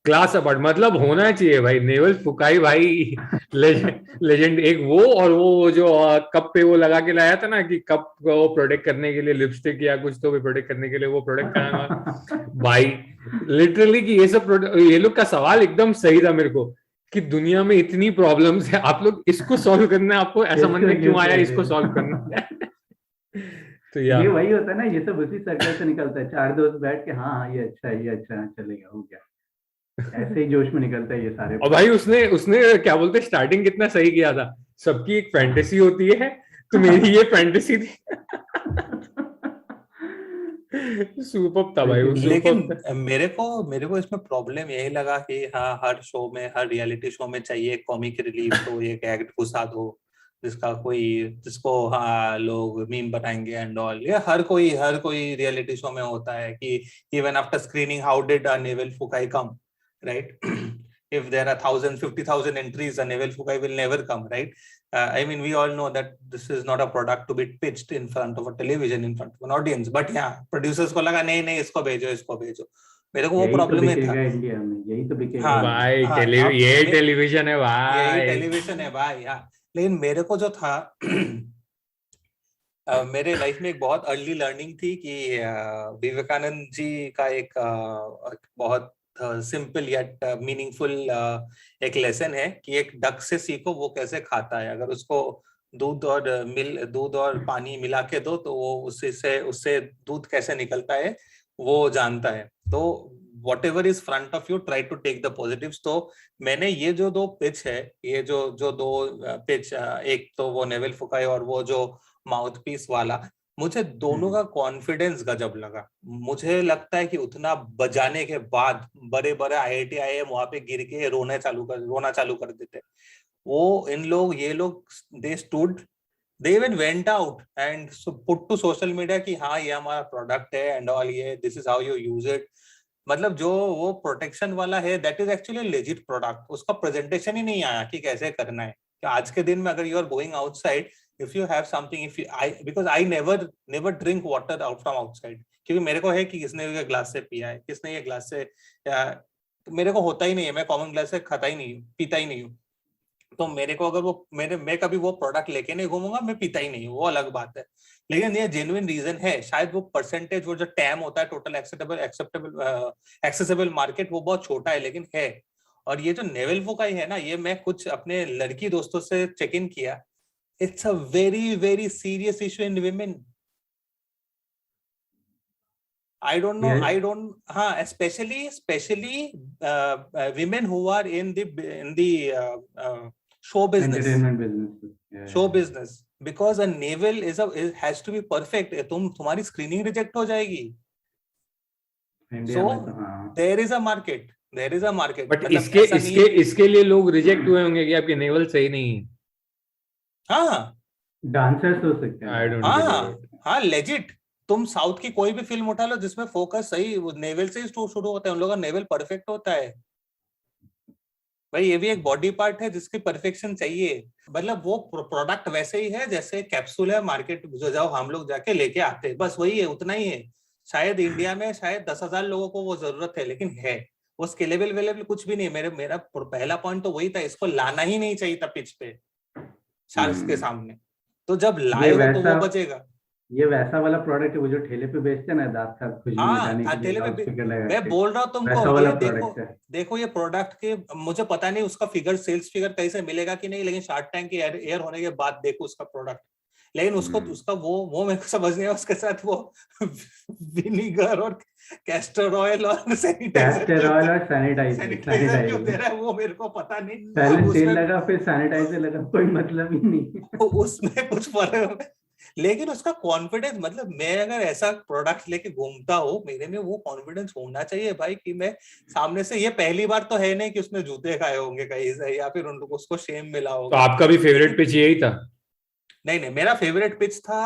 क्लास अपार्ट, मतलब होना चाहिए भाई। नेवल फुकाई भाई, लेजेंड एक वो, और वो जो कप पे वो लगा के लाया था ना, कि कप को प्रोटेक्ट करने के लिए लिपस्टिक या कुछ तो भी प्रोटेक्ट करने के लिए वो प्रोडक्ट कराना भाई। लिटरली कि ये सब प्रोडक्ट, ये लोग का सवाल एकदम सही था मेरे को, कि दुनिया में इतनी प्रॉब्लम्स है, आप लोग इसको सॉल्व करना है, आपको ऐसा मन में क्यों आया इसको सॉल्व करना है? तो ये वही होता है ना, ये सब उसी सर्कल से निकलता है। चार दोस्त बैठ के हाँ हाँ ये अच्छा है, ये अच्छा है, चलेगा, हो गया, ऐसे ही जोश में निकलता है ये सारे। और भाई उसने उसने क्या बोलते, स्टार्टिंग कितना सही किया था। सबकी एक फैंटेसी होती है, तो मेरी ये फैंटेसी थी। सुपर था भाई, वो लेकिन सुपर था। मेरे को इसमें प्रॉब्लम यही लगा कि हाँ, हर शो में, हर रियलिटी शो में चाहिए कॉमिक रिलीफ, तो एक एक्ट घुसा दो जिसको हाँ लोग मीम बनाएंगे एंड ऑल। ये हर कोई रियलिटी शो में होता है कि even after screening how did naval फुकाई come, right? if there are 50,000 entries, a Neville Fukai will never come, right? I mean, we all know that this is not a product to be pitched in front of a television, in front of an audience. But yeah, producers को लगा नहीं इसको भेजो। मेरे को वो problem में था। इंडिया में यही तो बिकेगा। हाँ भाई हाँ, ये टेलीविजन है भाई, यही टेलीविजन है भाई। हाँ, लेकिन मेरे को जो था मेरे लाइफ में एक बहुत अर्ली लर्निंग थी कि विवेकानंद जी का एक बहुत सिंपल यट मीनिंगफुल एक लेसन है कि एक डक से सीखो वो कैसे खाता है। अगर उसको दूध और पानी मिला के दो तो वो उससे दूध कैसे निकलता है वो जानता है। तो whatever is front of you, try to take the positives। तो मैंने ये जो दो पिच है, ये जो दो पिच, एक तो वो नेवल फुकाई और वो जो माउथ पीस वाला, मुझे दोनों का कॉन्फिडेंस गजब लगा। मुझे लगता है कि उतना बजाने के बाद बड़े IIT IIM वहां पे गिर के रोना चालू कर देते। ये लोग they stood, they even went out and put to social media कि हाँ ये हमारा प्रोडक्ट है एंड ऑल, ये this is how you use it। मतलब जो वो प्रोटेक्शन वाला है that is actually legit product. उसका प्रेजेंटेशन ही नहीं आया कि कैसे करना है। कि आज के दिन में अगर you are going outside, if you have something, because I never drink water out from outside, क्योंकि मेरे को है कि किसने ये ग्लास से पिया है, किसने ये ग्लास से, मेरे को होता ही नहीं है, मैं कॉमन ग्लास से खाता ही नहीं हूँ, पीता ही नहीं हूँ। तो मेरे को अगर वो मैं कभी वो प्रोडक्ट लेके नहीं घूमूंगा, मैं पीता ही नहीं, वो अलग बात है। लेकिन ये जेन्युइन रीजन है, शायद वो परसेंटेज, वो जो टैम होता है टोटल एक्सेसिबल मार्केट, वो बहुत छोटा है लेकिन है। और ये जो नेवल फुकाई है ना, ये मैं कुछ अपने लड़की दोस्तों से चेक इन किया, it's a very very serious issue in women. I don't know. हाँ, especially women who are in the show business. Entertainment business. Show business. Because a navel has to be perfect. तुम्हारी screening reject हो जाएगी. India में तो So there is a market. There is a market. But इसके लिए लोग reject हुए होंगे कि आपके नेवल सही नहीं है। हाँ, डांसर्स हो सकते हैं। हाँ, legit. तुम साउथ की कोई भी फिल्म उठा लो जिसमें फोकस सही नेवल से ही शुरू होता है, उन लोगों का नेवल परफेक्ट होता है भाई। ये भी एक बॉडी पार्ट है जिसकी परफेक्शन चाहिए। मतलब वो प्रोडक्ट वैसे ही है जैसे कैप्सूल है, मार्केट जो जाओ हम लोग जाके लेके आते हैं, बस वही है, उतना ही है। शायद इंडिया में शायद 10,000 लोगों को वो जरूरत है, लेकिन है वो स्केलेबल वेलेबल कुछ भी नहीं। मेरा पहला पॉइंट तो वही था, इसको लाना ही नहीं चाहिए था पिच पे शार्क्स के सामने। तो जब लाए हो तो वो बचेगा। ये वैसा वाला प्रोडक्ट है वो जो ठेले पे बेचते हैं ना, दांत का खुशबू मिटाने के लिए, ठेले पे मैं बोल रहा हूँ तुमको, ये देखो ये प्रोडक्ट के, मुझे पता नहीं उसका फिगर, सेल्स फिगर कहीं से मिलेगा कि नहीं, लेकिन शार्क टैंक के एयर होने के बाद देखो उसका प्रोडक्ट। लेकिन उसका वो मेरे को समझ नहीं है, उसके साथ वो विनीगर और कैस्टर ऑयल और सैनिटाइजर क्यों दे रहा है वो मेरे को पता नहीं। पहले तेल लगा फिर सैनिटाइजर लगा, कोई मतलब ही नहीं उसमें कुछ फर्क। लेकिन उसका कॉन्फिडेंस, मतलब मैं अगर ऐसा प्रोडक्ट लेके घूमता हूँ, मेरे में वो कॉन्फिडेंस होना चाहिए भाई कि मैं सामने से, ये पहली बार तो है नहीं कि उसने जूते खाए होंगे कहीं से या फिर उन लोगों उसको शेम मिला होगा। तो आपका भी फेवरेट पिच यही था? नहीं, मेरा फेवरेट पिच था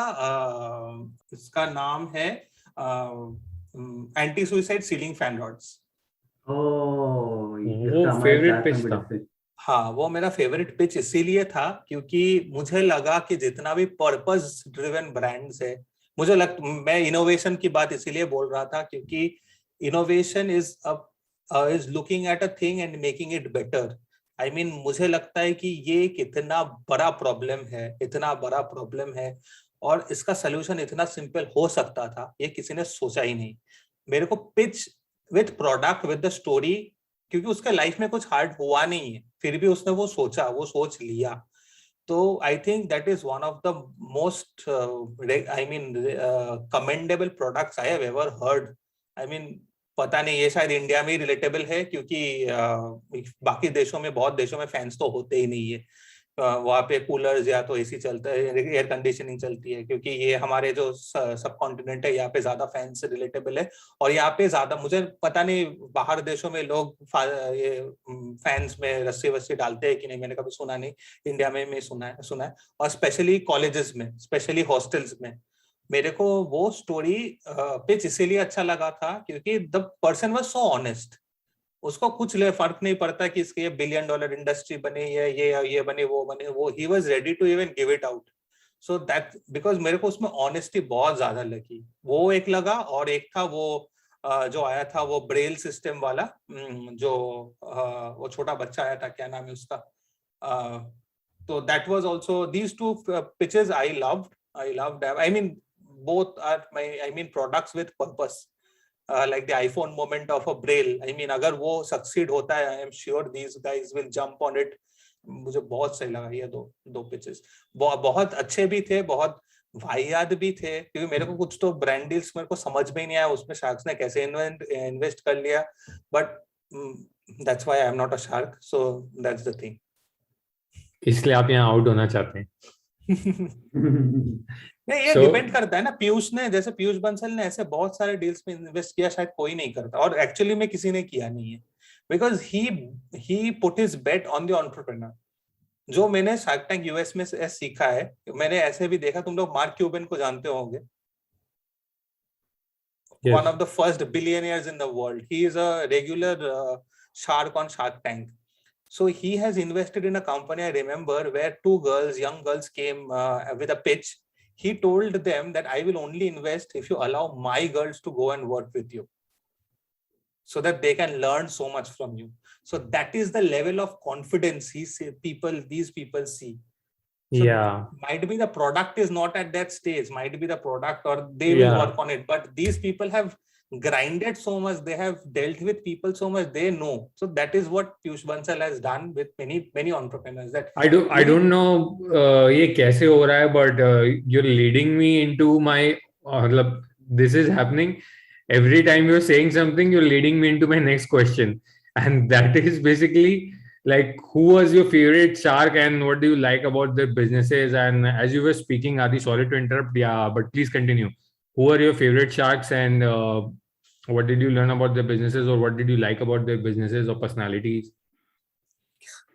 इसका नाम है anti suicide ceiling fan rods. वो फेवरेट पिच था। हाँ, वो मेरा फेवरेट पिच इसीलिए था क्योंकि मुझे लगा कि जितना भी पर्पस ड्रिवन ब्रांड्स है, मैं इनोवेशन की बात इसीलिए बोल रहा था क्योंकि innovation is looking at a thing and making it better. I mean मुझे लगता है कि ये इतना बड़ा प्रॉब्लम है और इसका सोल्यूशन इतना सिंपल हो सकता था, ये किसी ने सोचा ही नहीं। मेरे को pitch with product with the story, क्योंकि उसके लाइफ में कुछ हार्ड हुआ नहीं है, फिर भी उसने वो सोच लिया। तो I think that is one of the most commendable products I have ever heard. I mean पता नहीं, ये शायद इंडिया में ही रिलेटेबल है क्योंकि बाकी देशों में, बहुत देशों में फैंस तो होते ही नहीं है। वहाँ पे कूलर्स या तो एसी चलता है, एयर कंडीशनिंग चलती है, क्योंकि ये हमारे जो सब कॉन्टिनेंट है यहाँ पे ज्यादा फैंस से रिलेटेबल है। और यहाँ पे ज्यादा, मुझे पता नहीं बाहर देशों में लोग ये फैंस में रस्सी वस्सी डालते हैं कि नहीं, मैंने कभी सुना नहीं। इंडिया में मैं सुना है। और स्पेशली कॉलेजेस में, स्पेशली हॉस्टल्स में। मेरे को वो स्टोरी पिच इसीलिए अच्छा लगा था क्योंकि the person was so honest. उसको कुछ फर्क नहीं पड़ता कि इसके $1 बिलियन इंडस्ट्री बने या ये बने वो बने, वो he was ready to even give it out. So that because मेरे को उसमें ऑनेस्टी बहुत ज्यादा लगी, वो एक लगा। और एक था वो जो आया था वो ब्रेल सिस्टम वाला, जो वो छोटा बच्चा आया था, क्या नाम है उसका, तो that was also, these two pitches I loved. I mean both are products with purpose, like the iPhone moment of a braille. I mean अगर वो succeed होता है, I am sure these guys will jump on it. मुझे बहुत सही लगा ये दो pitches, बहुत अच्छे भी थे, बहुत वाहियात भी थे, क्योंकि मेरे को कुछ तो ब्रांड डील्स मेरे को समझ में ही नहीं आया उसमें शार्क्स ने कैसे इन्वेस्ट कर लिया। But that's why I am not a shark, so that's the thing. इसलिए आप यहाँ आउट होना चाहते हैं? नहीं, ये डिपेंड करता है ना। जैसे पीयूष बंसल ने ऐसे बहुत सारे डील्स में इन्वेस्ट किया, शायद कोई नहीं करता, और एक्चुअली में किसी ने किया नहीं है, because he put his bet on the entrepreneur. जो मैंने शार्क टैंक यूएस में से सीखा है, मैंने ऐसे भी देखा, तुम लोग मार्क क्यूबन को जानते होंगे, one of the first billionaires in the world. He is a regular shark on Shark Tank. So he has invested in a company, I remember, where two young girls came with a pitch. He told them that I will only invest if you allow my girls to go and work with you. so that they can learn so much from you. So that is the level of confidence these people see. So Yeah. might be the product is not at that stage, might be the product, or they will work on it, but these people have grinded so much, they have dealt with people so much, they know. So that is what Piyush Bansal has done with many entrepreneurs. That I don't know ये कैसे हो रहा है, but you're leading me into my मतलब this is happening every time you're saying something, you're leading me into my next question, and that is basically like, who was your favorite shark and what do you like about their businesses? And as you were speaking, Adi, sorry to interrupt, yeah, but please continue. Who are your favorite sharks, and what did you learn about their businesses, or what did you like about their businesses or personalities?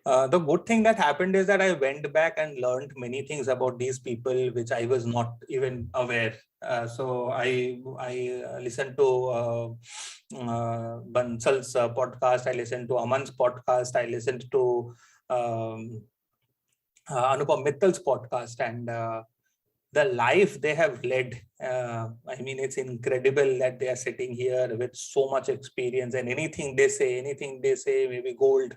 The good thing that happened is that I went back and learned many things about these people which I was not even aware. So I listened to Bansal's podcast, I listened to Aman's podcast, I listened to Anupam Mittal's podcast, and the life they have led. I mean, it's incredible that they are sitting here with so much experience, and anything they say maybe gold.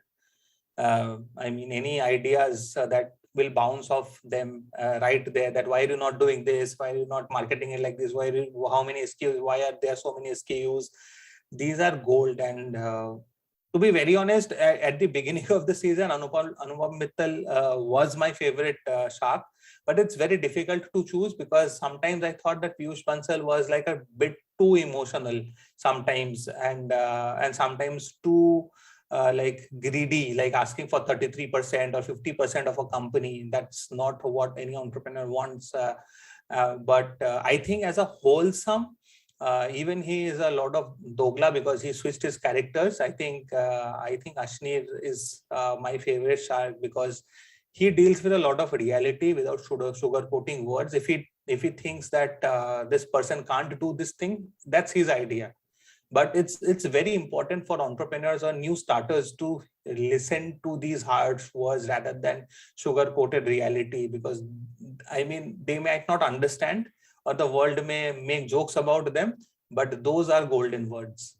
I mean, any ideas that will bounce off them right there, that why are you not doing this? Why are you not marketing it like this? How many SKUs? Why are there so many SKUs? These are gold. And to be very honest, at the beginning of the season, Anupam Mittal was my favorite shark, but it's very difficult to choose because sometimes I thought that Piyush Bansal was like a bit too emotional sometimes, and sometimes too like greedy, like asking for 33% or 50% of a company. That's not what any entrepreneur wants. But I think as a wholesome, even he is a lot of dogla because he switched his characters. I think Ashneer is my favorite shark because he deals with a lot of reality without sugarcoating words. If he thinks that this person can't do this thing, that's his idea. But it's very important for entrepreneurs or new starters to listen to these hard words rather than sugar-coated reality, because I mean, they might not understand or the world may make jokes about them, but those are golden words.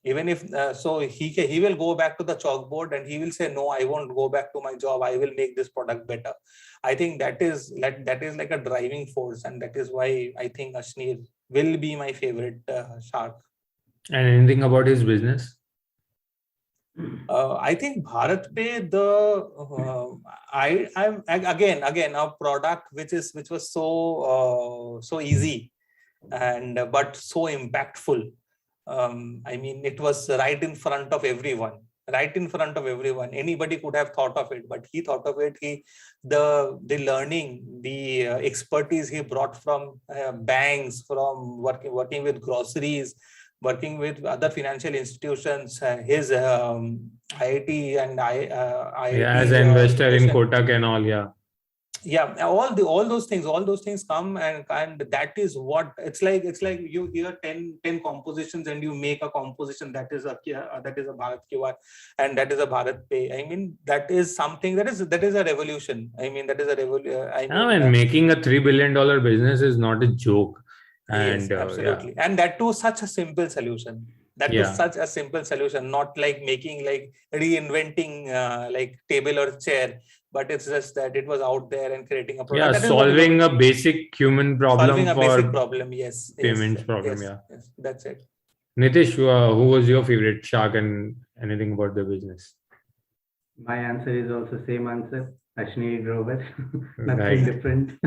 Even if so he will go back to the chalkboard and he will say, no, I won't go back to my job, I will make this product better. I think that is like a driving force, and that is why I think Ashneer will be my favorite shark. And anything about his business? I think BharatPe, I'm again a product which was so easy and but so impactful. I mean, it was right in front of everyone. Anybody could have thought of it, but he thought of it. The learning, the expertise he brought from banks, from working with groceries, working with other financial institutions, his IIT and IIT, as an investor in Kotak and all, all those things come, and that is what it's like you hear 10 compositions and you make a composition that is a Bharat QR and that is a BharatPe. I mean, that is something that is a revolution. I mean, that is a revolution. Making a $3 billion business is not a joke. And yes, absolutely. And that too such a simple solution. Such a simple solution, not like making like reinventing like table or chair, but it's just that it was out there and creating a product. Solving a basic human problem. Yes. Payments problem. Yes, that's it. Nitish, who was your favorite shark and anything about the business? My answer is also same answer. Ashneer Grover. Nothing different.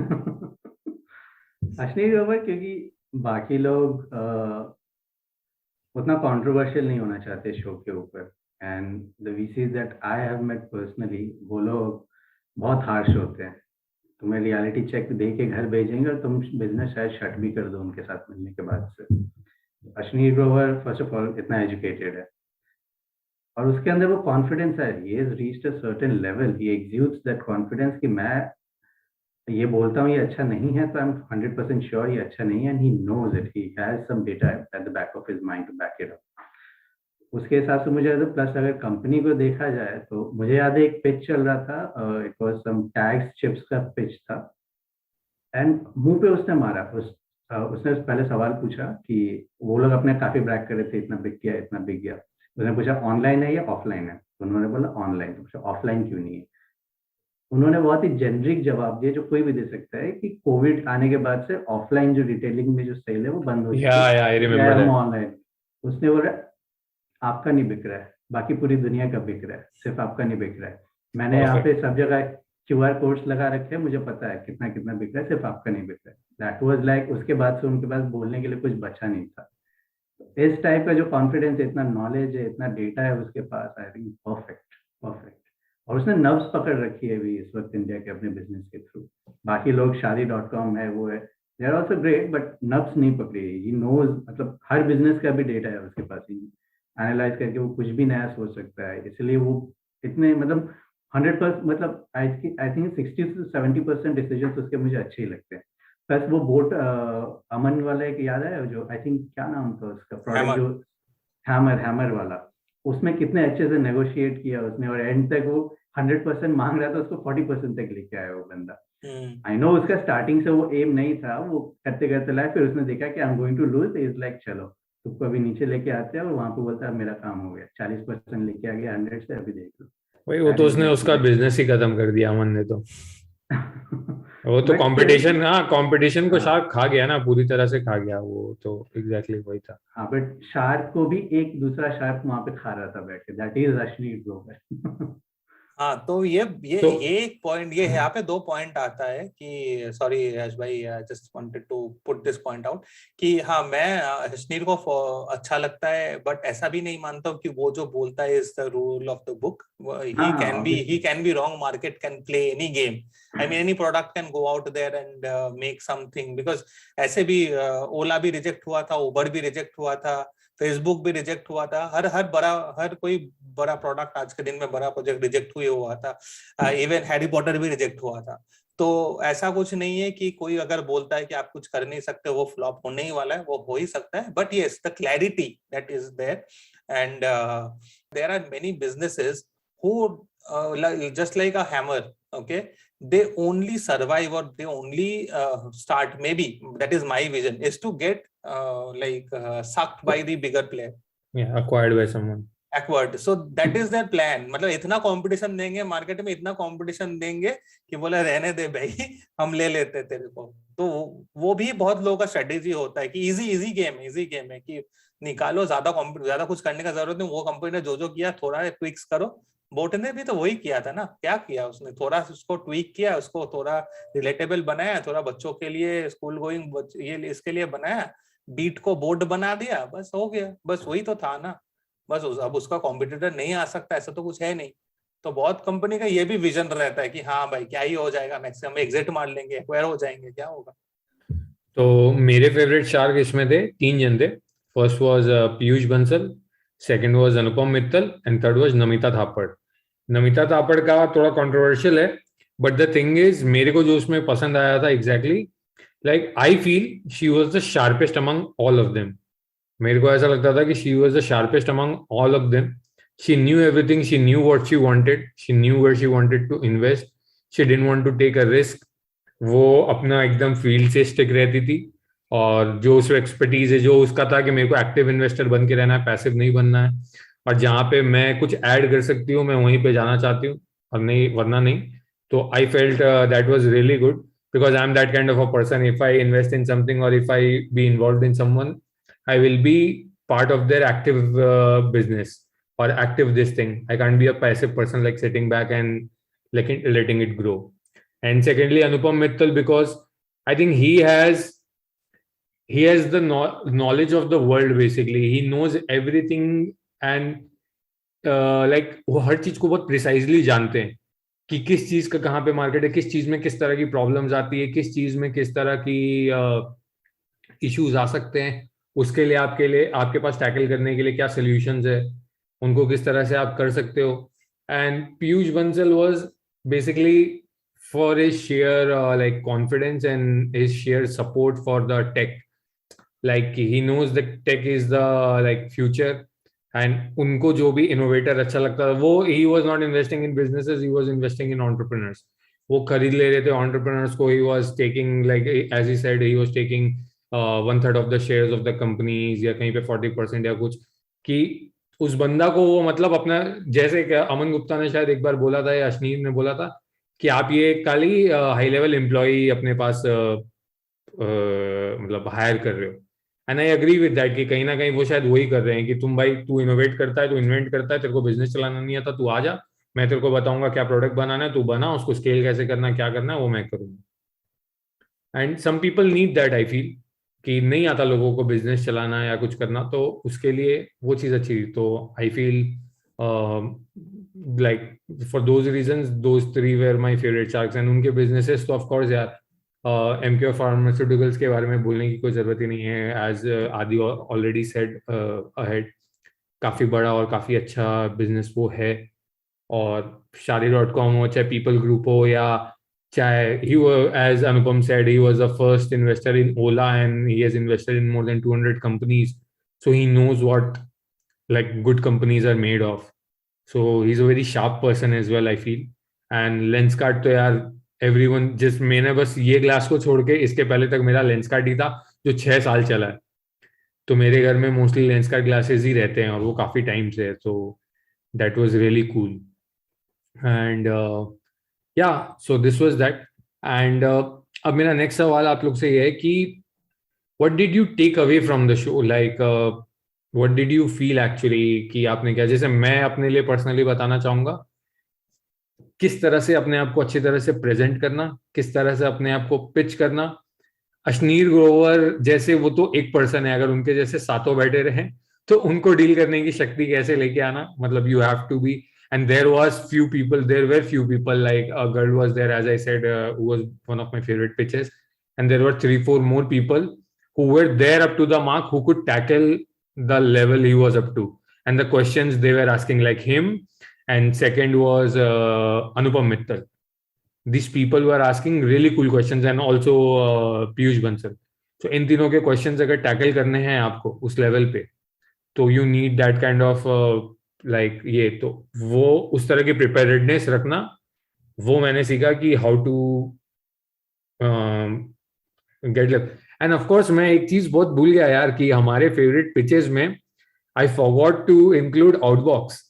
Ashneer Grover, क्योंकि बाकी लोग उतना controversial नहीं होना चाहते show के ऊपर, and the VCs that I have met personally, वो लोग बहुत हार्श होते हैं. तुम्हें रियलिटी चेक दे के घर भेजेंगे और तुम बिजनेस शायद शट भी कर दो उनके साथ मिलने के बाद से. Ashneer Grover first of all इतना एजुकेटेड है और उसके अंदर वो कॉन्फिडेंस है. He has reached a certain level, he exudes that confidence कि मैं ये बोलता हूँ ये अच्छा नहीं है तो आई एम 100% श्योर ये अच्छा नहीं है, and he knows it. He has some data at the back of his mind to back it up. उसके हिसाब से मुझे प्लस अगर कंपनी को देखा जाए तो मुझे याद है एक पिच चल रहा था, it was some Tagz chips का पिच था, एंड मुंह पे उसने मारा. उसने पहले सवाल पूछा कि वो लोग अपने काफी ब्रैक कर रहे थे, इतना बिक गया. उसने पूछा ऑनलाइन है या ऑफलाइन है, तो उन्होंने बोला ऑनलाइन। तो पूछा ऑफलाइन क्यों नहीं है? उन्होंने बहुत ही जेनरिक जवाब दिया जो कोई भी दे सकता है कि कोविड आने के बाद से ऑफलाइन जो रिटेलिंग में जो सेल है वो बंद हो चुकी या आई है, इसलिए रिमेम्बर हम दैट। ऑनलाइन। उसने बोला आपका नहीं बिक रहा है, बाकी पूरी दुनिया का बिक रहा है, सिर्फ आपका नहीं बिक रहा है। मैंने यहाँ पे परफेक्ट। सब जगह क्यूआर कोड्स लगा रखे हैं, मुझे पता है कितना कितना बिक रहा है, सिर्फ आपका नहीं बिक रहा है। दैट वाज लाइक, उसके बाद से उनके पास बोलने के लिए कुछ बचा नहीं था। इस टाइप का जो कॉन्फिडेंस है, इतना नॉलेज है, इतना डेटा है उसके पास, आई थिंक परफेक्ट, परफेक्ट। और उसने नब्ज पकड़ रखी है अभी इस वक्त इंडिया के अपने बिजनेस के थ्रू। बाकी लोग शादी.com है, वो है, they are also great, but नब्ज नहीं पकड़ी। ही नोज, मतलब हर बिजनेस का भी डेटा है उसके पास, ही एनालाइज करके वो कुछ भी नया सोच सकता है। इसलिए वो इतने, मतलब 100%, मतलब आई थिंक 60 से 70% डिसीजन उसके मुझे अच्छे ही लगते हैं। प्लस वो बोट अमन वाला एक याद है जो, आई थिंक क्या नाम था उसका प्रोडक्ट, जो हैमर वाला, उसमें कितने अच्छे से नेगोशिएट किया उसने, और एंड तक वो 100% मांग रहा था, उसको 40% तक लेके आया वो बंदा। आई नो उसका स्टार्टिंग से वो एम नहीं था, वो करते करते लाया, फिर उसने देखा कि I am going to lose, is like चलो तुमको अभी नीचे लेके आते हैं, और वहां पे बोलता है मेरा काम हो गया, 40% लेके आ गया 100 से, अभी देख लो। वही, वो दैट तो इज उसने लाइक उसका बिजनेस ही खत्म कर दिया अमन ने तो। वो तो बट स्टिल, कंपटीशन, हाँ कंपटीशन को हाँ शार्क खा गया ना, पूरी तरह से खा गया वो तो, एग्जैक्टली वही था। हाँ, बट शार्क को भी एक दूसरा शार्क वहां पे खा रहा था बैठ के, दैट इज रशनी ग्रोवर। हाँ, तो तो ये एक पॉइंट, ये यहाँ पे दो पॉइंट आता है कि, सॉरी यश भाई, just wanted to put this point out कि हाँ, मैं हशनीर को अच्छा लगता है, बट ऐसा भी नहीं मानता हूँ कि वो जो बोलता है is the rule of the book. हाँ he obviously. Can be wrong, market can play any game. I mean any product can go out there and make something, because ऐसे भी ओला भी रिजेक्ट हुआ था, उबर भी रिजेक्ट हुआ था, फेसबुक भी रिजेक्ट हुआ था, हर कोई बड़ा प्रोडक्ट आज के दिन में, बड़ा प्रोजेक्ट रिजेक्ट हुआ था। इवन हैरी पॉटर भी रिजेक्ट हुआ था। तो ऐसा कुछ नहीं है कि कोई अगर बोलता है कि आप कुछ कर नहीं सकते, वो फ्लॉप होने ही वाला है, वो हो ही सकता है, but yes, the clarity that is there. And there are many businesses who just like a hammer, okay, they only survive, or they only start, maybe that is my vision, is to get sucked by the bigger player, acquired by someone. Acquired. So that is their plan. मतलब इतना competition देंगे market में, इतना competition देंगे कि बोले रहने दे भाई, हम ले लेते तेरे को। तो वो भी बहुत लोगों का स्ट्रेटेजी होता है कि इजी गेम है कि निकालो, ज्यादा कुछ करने का जरूरत नहीं। वो कंपनी ने जो किया, थोड़ा ट्विक्स करो। बोट ने भी तो वही किया था ना, क्या किया उसने, थोड़ा उसको ट्वीक किया, उसको थोड़ा रिलेटेबल बनाया, थोड़ा बच्चों के लिए, स्कूल गोइंग ये इसके लिए बनाया, बीट को बोर्ड बना दिया, बस हो गया। बस वही तो था ना। बस अब उसका कॉम्पिटिटर नहीं आ सकता, ऐसा तो कुछ है नहीं। तो बहुत कंपनी का ये भी विजन रहता है कि हाँ भाई, क्या ही हो जाएगा, मैक्सिमम एग्जिट मार लेंगे, एक्वायर हो जाएंगे, क्या होगा। तो मेरे फेवरेट शार्क इसमें थे, 3 जन थे। First was Piyush Bansal, second was Anupam Mittal, and third was Namita Thapar. Namita Thapar का थोड़ा कंट्रोवर्शियल है, बट द थिंग इज, मेरे को जो उसमें पसंद आया था, exactly like I feel she was the sharpest among all of them. मेरे को ऐसा लगता था कि she was the sharpest among all of them. She knew everything, she knew what she wanted, she knew where she wanted to invest, she didn't want to take a risk. वो अपना एकदम field से stick रहती थी, और जो उसका expertise है, जो उसका था कि मेरे को एक्टिव इन्वेस्टर बन के रहना है, पैसिव नहीं बनना है, और जहाँ पे मैं कुछ ऐड कर सकती हूँ मैं वहीं पे जाना चाहती हूँ, और नहीं वरना नहीं। तो I felt that was really good, because I am that kind of a person, if I invest in something और if I be involve in someone, I will be part of their active business or active this thing. I can't be a passive person like sitting back and letting it grow. And secondly, Anupam Mittal, because I think he has the knowledge of the world basically. He knows everything, and like वो हर चीज को बहुत precisely जानते हैं कि किस चीज का कहाँ पे मार्केट है, किस चीज में किस तरह की प्रॉब्लम्स आती है, किस चीज में किस तरह की इश्यूज आ सकते हैं, उसके लिए आपके पास टैकल करने के लिए क्या सोल्यूशंस है, उनको किस तरह से आप कर सकते हो। And Piyush Bansal was basically for his share like confidence and his sheer support for the tech, like he knows that tech is the like future, and उनको जो भी इनोवेटर अच्छा लगता था, वो he was not investing in businesses, he was investing in entrepreneurs. वो खरीद ले रहे थे entrepreneurs को, he was taking, like as he said, he was taking 1/3 of the shares of the companies, या कहीं पे 40% या कुछ, कि उस बंदा को वो मतलब अपना, जैसे कि अमन गुप्ता ने शायद एक बार बोला था या अश्नीर ने बोला था कि आप ये खाली हाई लेवल एम्प्लॉय अपने पास मतलब हायर कर रहे हो। And I agree with that कि कहीं ना कहीं वो शायद वही कर रहे हैं कि तुम भाई, तू इनोवेट करता है, तू इन्वेंट करता है, तेरे को बिजनेस चलाना नहीं आता, तू आ जा, मैं तेरे को बताऊंगा क्या प्रोडक्ट बनाना है, तू बना, उसको स्केल कैसे करना है, क्या करना है, वो मैं करूंगा। And some people need that, I feel कि नहीं आता लोगों को बिजनेस चलाना या कुछ करना, तो उसके लिए वो चीज अच्छी थी। तो I feel like for those reasons those three were my favourite sharks. And उनके बिजनेसेस तो ऑफ कोर्स यार, एमके फार्मास्यूटिकल्स के बारे में बोलने की कोई जरूरत ही नहीं है, एज आदि ऑलरेडी सेड अहेड, काफी बड़ा और काफी अच्छा बिजनेस वो है। और Shaadi.com हो, चाहे पीपल ग्रुप हो, या चाहे he was, as Anupam said, he was the first investor in Ola and he has invested in more than 200 companies, so he knows what like good companies are made of. So he's a very sharp person as well, I feel. And Lenskart तो यार everyone, जिस मैंने बस ये glass को छोड़ के इसके पहले तक मेरा लेंसकार्ट ही था जो 6 साल चला है, तो मेरे घर में मोस्टली लेंसकार्ट ग्लासेस ही रहते हैं और वो काफी टाइम से है, तो that was really cool. And yeah, so this was that. And अब मेरा नेक्स्ट सवाल आप लोग से ये है कि what did you take away from the show, like what did you feel actually कि आपने क्या, जैसे मैं अपने लिए पर्सनली बताना चाहूंगा, किस तरह से अपने आप को अच्छी तरह से प्रेजेंट करना, किस तरह से अपने आप को पिच करना। अश्नीर ग्रोवर जैसे वो तो एक पर्सन है, अगर उनके जैसे सातों बैठे रहे तो उनको डील करने की शक्ति कैसे लेके आना, मतलब you have to be. And there were few people, like a girl was there, as I said, who was one of my favorite pitches, and there were 3-4 more people who were there up to the mark, who could tackle the level he was up to, and the questions they were asking, like him, and second was Anupam Mittal. These people were asking really cool questions, and also Piyush Bansal. So इन तीनों के questions अगर tackle करने हैं आपको उस level पे, तो you need that kind of like ये, तो वो उस तरह की प्रिपेयर्डनेस रखना, वो मैंने सीखा कि how to get left. And of course मैं एक चीज बहुत भूल गया यार कि हमारे फेवरेट पिचेस में I forgot to include Outbox,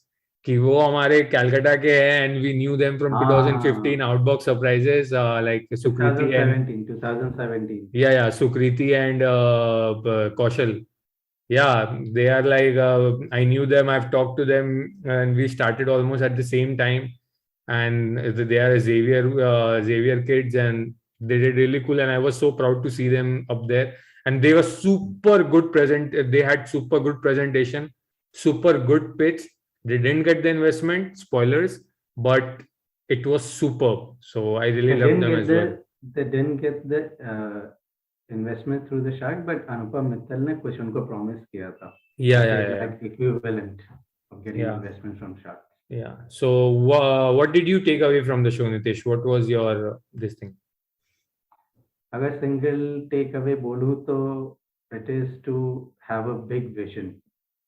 कि वो हमारे कैलकाटा के हैं and we knew them from 2015 Outbox surprises, like Sukriti and 2017 या Sukriti and Kaushal. Yeah, they are like I knew them, I've talked to them, and we started almost at the same time, and they are Xavier kids, and they did really cool, and I was so proud to see them up there. And they were super good they had super good presentation, super good pitch. They didn't get the investment, spoilers, but it was superb, so I really loved them as well. They didn't get the investment through the Shark, but Anupam Mittal ने कुछ उनको promise किया था. Yeah. Like equivalent of getting investment from Shark. Yeah. So what did you take away from the show, Nitish? What was your this thing? अगर single take away बोलूँ तो it is to have a big vision.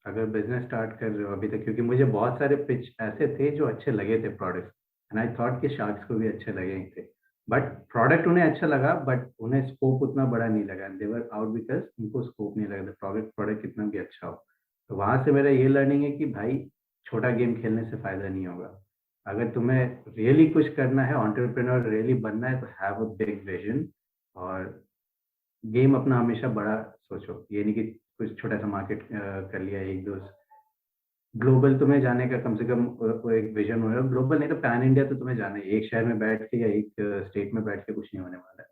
अगर business start कर रहे हो अभी तक, क्योंकि मुझे बहुत सारे pitch ऐसे थे जो अच्छे लगे थे products, and I thought कि Sharks को भी अच्छे लगेंगे थे. बट प्रोडक्ट उन्हें अच्छा लगा, बट उन्हें स्कोप उतना बड़ा नहीं लगा. दे वर आउट बिकॉज उनको स्कोप नहीं लगा. प्रोडक्ट कितना भी अच्छा हो. तो वहां से मेरा ये लर्निंग है कि भाई छोटा गेम खेलने से फायदा नहीं होगा. अगर तुम्हें रियली कुछ करना है, एंटरप्रेन्योर रियली बनना है, तो हैव अ बिग विजन और गेम अपना हमेशा बड़ा सोचो. ये नहीं कि कुछ छोटा सा मार्केट कर लिया, एक दो. ग्लोबल तुम्हें जाने का कम से कम एक विजन होगा. ग्लोबल नहीं तो पैन इंडिया तो तुम्हें जाना है. एक शहर में बैठ के या एक स्टेट में बैठ के कुछ नहीं होने वाला है.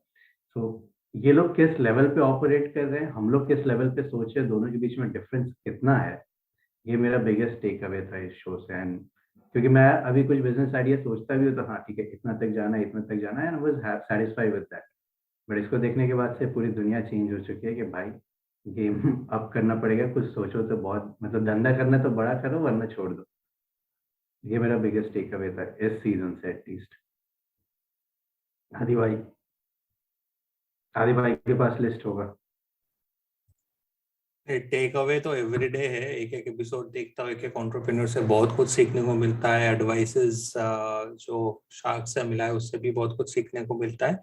सो ये लोग किस लेवल पे ऑपरेट कर रहे हैं, हम लोग किस लेवल पे सोच रहे हैं, दोनों के बीच में डिफरेंस कितना है, ये मेरा बिगेस्ट टेक अवे था इस शो से. एंड क्योंकि मैं अभी कुछ बिजनेस आइडिया सोचता भी हूँ तो हाँ ठीक है, इतना तक जाना है, इतना तक जाना है, and was satisfied with that. But इसको देखने के बाद से पूरी दुनिया चेंज हो चुकी है कि भाई गेम अप करना पड़ेगा. कुछ सोचो तो बहुत, मतलब धंधा करना तो बड़ा करो वरना छोड़ दो. ये मेरा बिगेस्ट टेक अवे था इस सीजन से एटलीस्ट. आदि भाई के पास लिस्ट होगा. टेक अवे तो एवरीडे है. एक एक एपिसोड देखता हूँ, एक एक एंटरप्रेन्योर से बहुत कुछ सीखने को मिलता है. एडवाइसेस जो शार्क से मिला है उससे भी बहुत कुछ सीखने को मिलता है.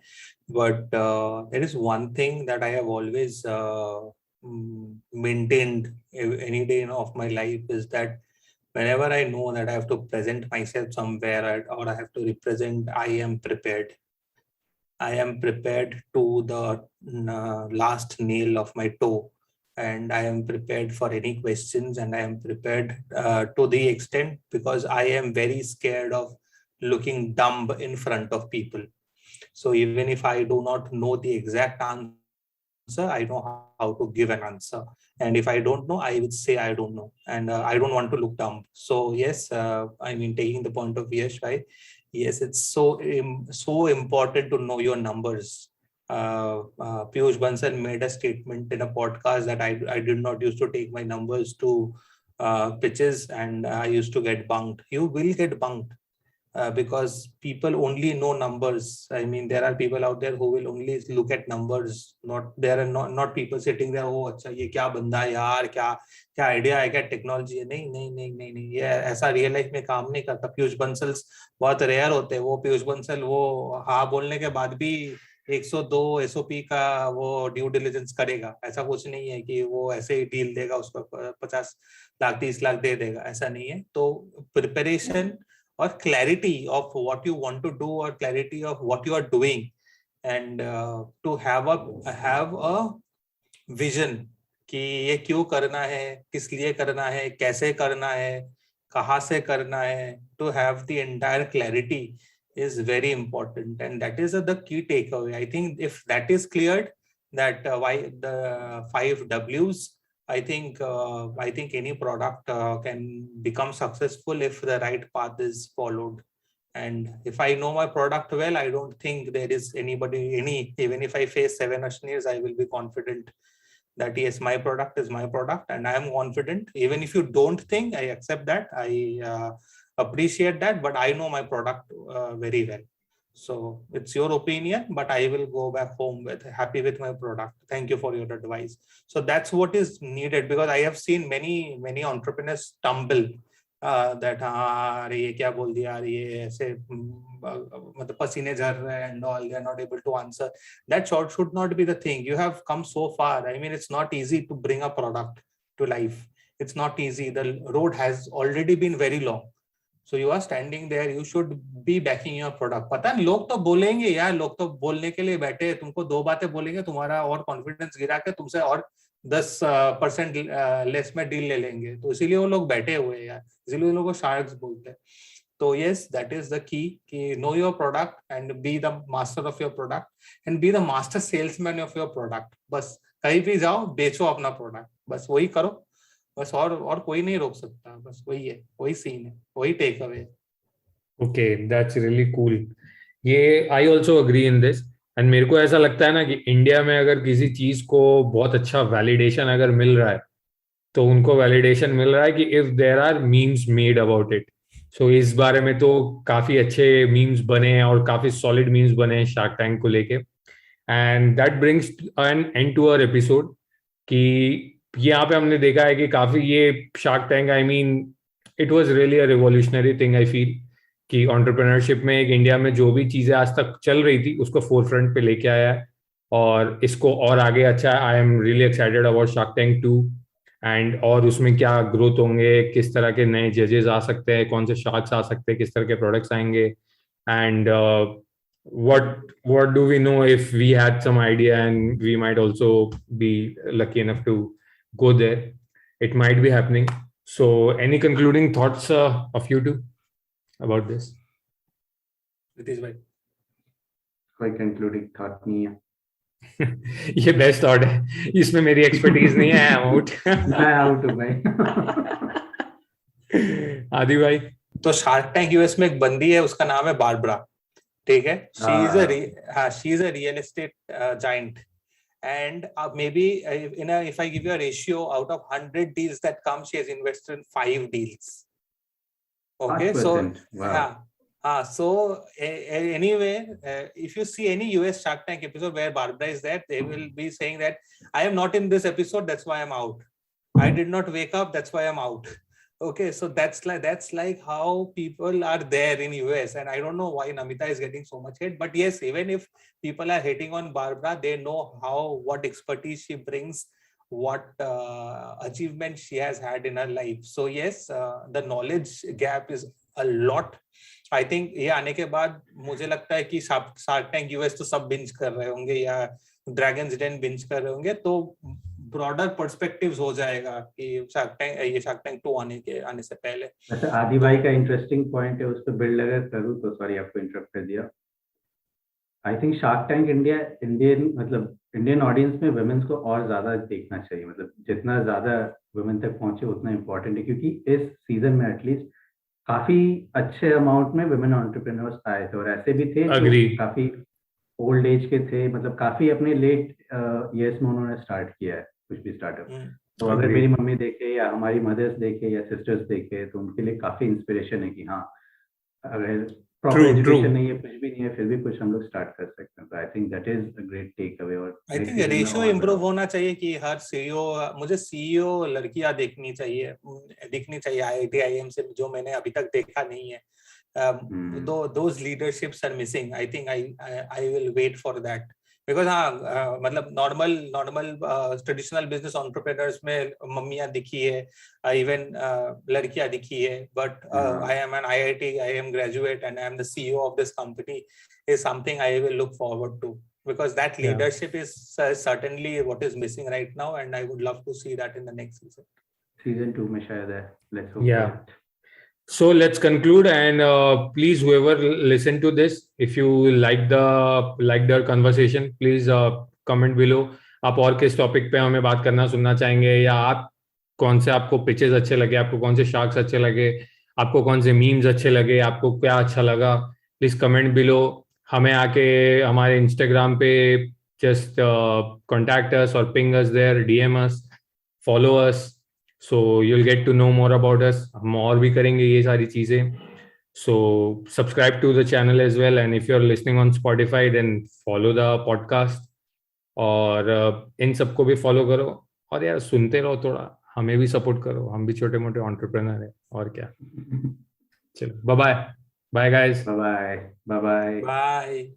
But there is one thing that I have always maintained any day of my life is that whenever I know that I have to present myself somewhere or I have to represent, I am prepared. I am prepared to the last nail of my toe, and I am prepared for any questions, and I am prepared to the extent because I am very scared of looking dumb in front of people. So even if I do not know the exact answer, I know how to give an answer. And if I don't know, I would say I don't know. And I don't want to look dumb. So yes, I mean, taking the point of Yash, right? Yes, it's so important to know your numbers. Piyush Bansal made a statement in a podcast that I did not used to take my numbers to pitches, and I used to get bunked. You will get bunked. Because people only know numbers. I mean, there are people out there who will only look at numbers. There are not people sitting there, oh अच्छा ये क्या बंदा है यार, क्या idea है, क्या technology है. नहीं नहीं नहीं नहीं नहीं, ये ऐसा रियल लाइफ में काम नहीं करता. पीयूष बंसल बहुत रेयर होते हैं. वो पीयूष बंसल वो हाँ बोलने के बाद भी 102 SOP का वो ड्यू डिलिजेंस करेगा. ऐसा कुछ नहीं है कि वो ऐसे ही डील देगा, उसको 50 लाख 30 लाख दे देगा. ऐसा नहीं है. तो preparation or clarity of what you want to do or clarity of what you are doing, and to have a vision कि ये क्यों करना है, किस लिए करना है, कैसे करना है, कहाँ से करना है. To have the entire clarity is very important, and that is the key takeaway. I think if that is cleared, that why the 5 W's, I think any product can become successful if the right path is followed. And if I know my product well, I don't think there is anybody, even if I face 7 Ashneers, I will be confident that yes, my product is my product, and I am confident. Even if you don't think, I accept that, I appreciate that, but I know my product very well. So it's your opinion, but I will go back home happy with my product. Thank you for your advice. So that's what is needed, because I have seen many entrepreneurs stumble that अरे ये क्या बोल दिया, अरे ये ऐसे मतलब पसीने झर रहे हैं and all, they are not able to answer. That should not be the thing. You have come so far. I mean, it's not easy to bring a product to life. It's not easy. The road has already been very long. So you are standing there, you should be backing your product. पता नहीं, लोग तो बोलेंगे यार, लोग तो बोलने के लिए बैठे हैं. तुमको 2 बातें बोलेंगे, तुम्हारा और कॉन्फिडेंस गिरा के तुमसे और 10% लेस में डील ले लेंगे. तो इसीलिए वो लोग बैठे हुए हैं यार, इसीलिए उन लोगों को शार्क्स बोलते हैं. तो yes, that is the key, कि know your product and be the master of your product and be the master salesman of your product. बस कहीं भी जाओ, बेचो अपना प्रोडक्ट, बस वही करो. बस और कोई नहीं रोक सकता. बस वही है, वही सीन है, वही take away. Okay, that's really cool. ये I also agree in this. And मेरे को ऐसा लगता है ना कि इंडिया में अगर किसी चीज को बहुत अच्छा वैलिडेशन अगर मिल रहा है, तो उनको वैलिडेशन मिल रहा है कि if there are memes made about it. So इस बारे में तो काफी अच्छे मीम्स बने हैं और काफी सॉलिड मीम्स बने हैं शार्क टैंक को लेके. And that brings an end to our episode कि यहाँ पे हमने देखा है कि काफी ये Shark Tank, I mean it was really a revolutionary thing. I feel कि एंटरप्रेन्योरशिप में एक इंडिया में जो भी चीजें आज तक चल रही थी उसको फोर फ्रंट पे लेके आया है और इसको और आगे अच्छा. I am really excited about shark tank 2. And और उसमें क्या ग्रोथ होंगे, किस तरह के नए जजेस आ सकते हैं, कौन से शार्क्स आ सकते हैं, किस तरह के प्रोडक्ट्स आएंगे. And what do we know if we had some idea and we might also be lucky enough to go there. It might be happening. So any concluding thoughts of you two about this? Ritesh bhai. कोई concluding thought नहीं है. ये best thought है, इसमें मेरी expertise नहीं है. Out. मैं आउट हूं भाई. आदि भाई. तो शार्क टैंक यूएस में एक बंदी है, उसका नाम है बारबरा. ठीक है. She is a real estate giant. And maybe if I give you a ratio, out of 100 deals that come, she has invested in 5 deals. Okay, 5%. So wow. So anyway, if you see any US Shark Tank episode where Barbara is there, they will be saying that I am not in this episode, that's why I'm out. I did not wake up, that's why I'm out. Okay, so that's like how people are there in US, and I don't know why Namita is getting so much hate. But yes, even if people are hating on Barbara, they know what expertise she brings, what achievement she has had in her life. So yes, the knowledge gap is a lot. I think ये आने के बाद मुझे लगता है कि shark Tank US तो सब बिंज कर रहे होंगे या ड्रैगन्स डेन बिंज कर रहे होंगे, तो ब्रॉडर पर्सपेक्टिव्स हो जाएगा कि शार्क टैंक 2 आने से पहले। अच्छा, आदि भाई का इंटरेस्टिंग पॉइंट है, उस पर बिल्ड अगर करूँ तो, सॉरी आपको इंटरप्ट कर दिया। I think shark tank Indian audience में वुमेन्स को और ज्यादा देखना चाहिए, मतलब जितना ज्यादा वुमेन तक पहुंचे उतना इम्पोर्टेंट है, क्योंकि इस सीजन में एटलीस्ट काफी अच्छे अमाउंट में वुमेन एंटरप्रेन्योर्स आए थे, और ऐसे भी थे जो काफी ओल्ड एज के थे, मतलब काफी अपने लेट ईयर्स में उन्होंने स्टार्ट किया है कुछ भी स्टार्टअप। तो अगर मेरी मम्मी देखे या हमारी मदर्स देखे या सिस्टर्स देखे तो उनके लिए काफी इंस्पिरेशन है कि हाँ, अगर प्रॉपर एजुकेशन नहीं है, कुछ भी नहीं है, फिर भी कुछ हम लोग स्टार्ट कर सकते हैं। तो I think that is a great take away. और आई थिंक रेशियो इंप्रूव होना चाहिए कि हर सीईओ, मुझे सीईओ लड़कियां दिखनी चाहिए आईआईटी आईएम से, जो मैंने अभी तक देखा नहीं है। those leaderships are missing. I think I will wait for that because मतलब normal traditional business entrepreneurs में मम्मियां दिखी है, even लड़कियां दिखी है, but I am an IIM graduate and I am the CEO of this company is something I will look forward to, because that leadership is certainly what is missing right now, and I would love to see that in the next season 2 में शायद है। Let's hope. So let's conclude, and please, whoever listen to this, if you like the conversation, please comment below. आप और किस topic पे हमें बात करना सुनना चाहेंगे, या आप कौन से, आपको पिचेस अच्छे लगे, आपको कौन से शार्क्स अच्छे लगे, आपको कौन से मीम्स अच्छे लगे, आपको क्या अच्छा लगा, प्लीज कमेंट बिलो। हमें आके हमारे इंस्टाग्राम पे जस्ट कॉन्टैक्ट अस और ping us there, DM us, follow us, so you'll get to know more about us. हम और भी करेंगे ये सारी चीजें, so subscribe to the channel as well, and if you're listening on Spotify then follow the podcast, और इन सबको भी फॉलो करो, और यार सुनते रहो, थोड़ा हमें भी सपोर्ट करो, हम भी छोटे मोटे एंटरप्रेन्योर है, और क्या। चलो bye bye guys, bye bye.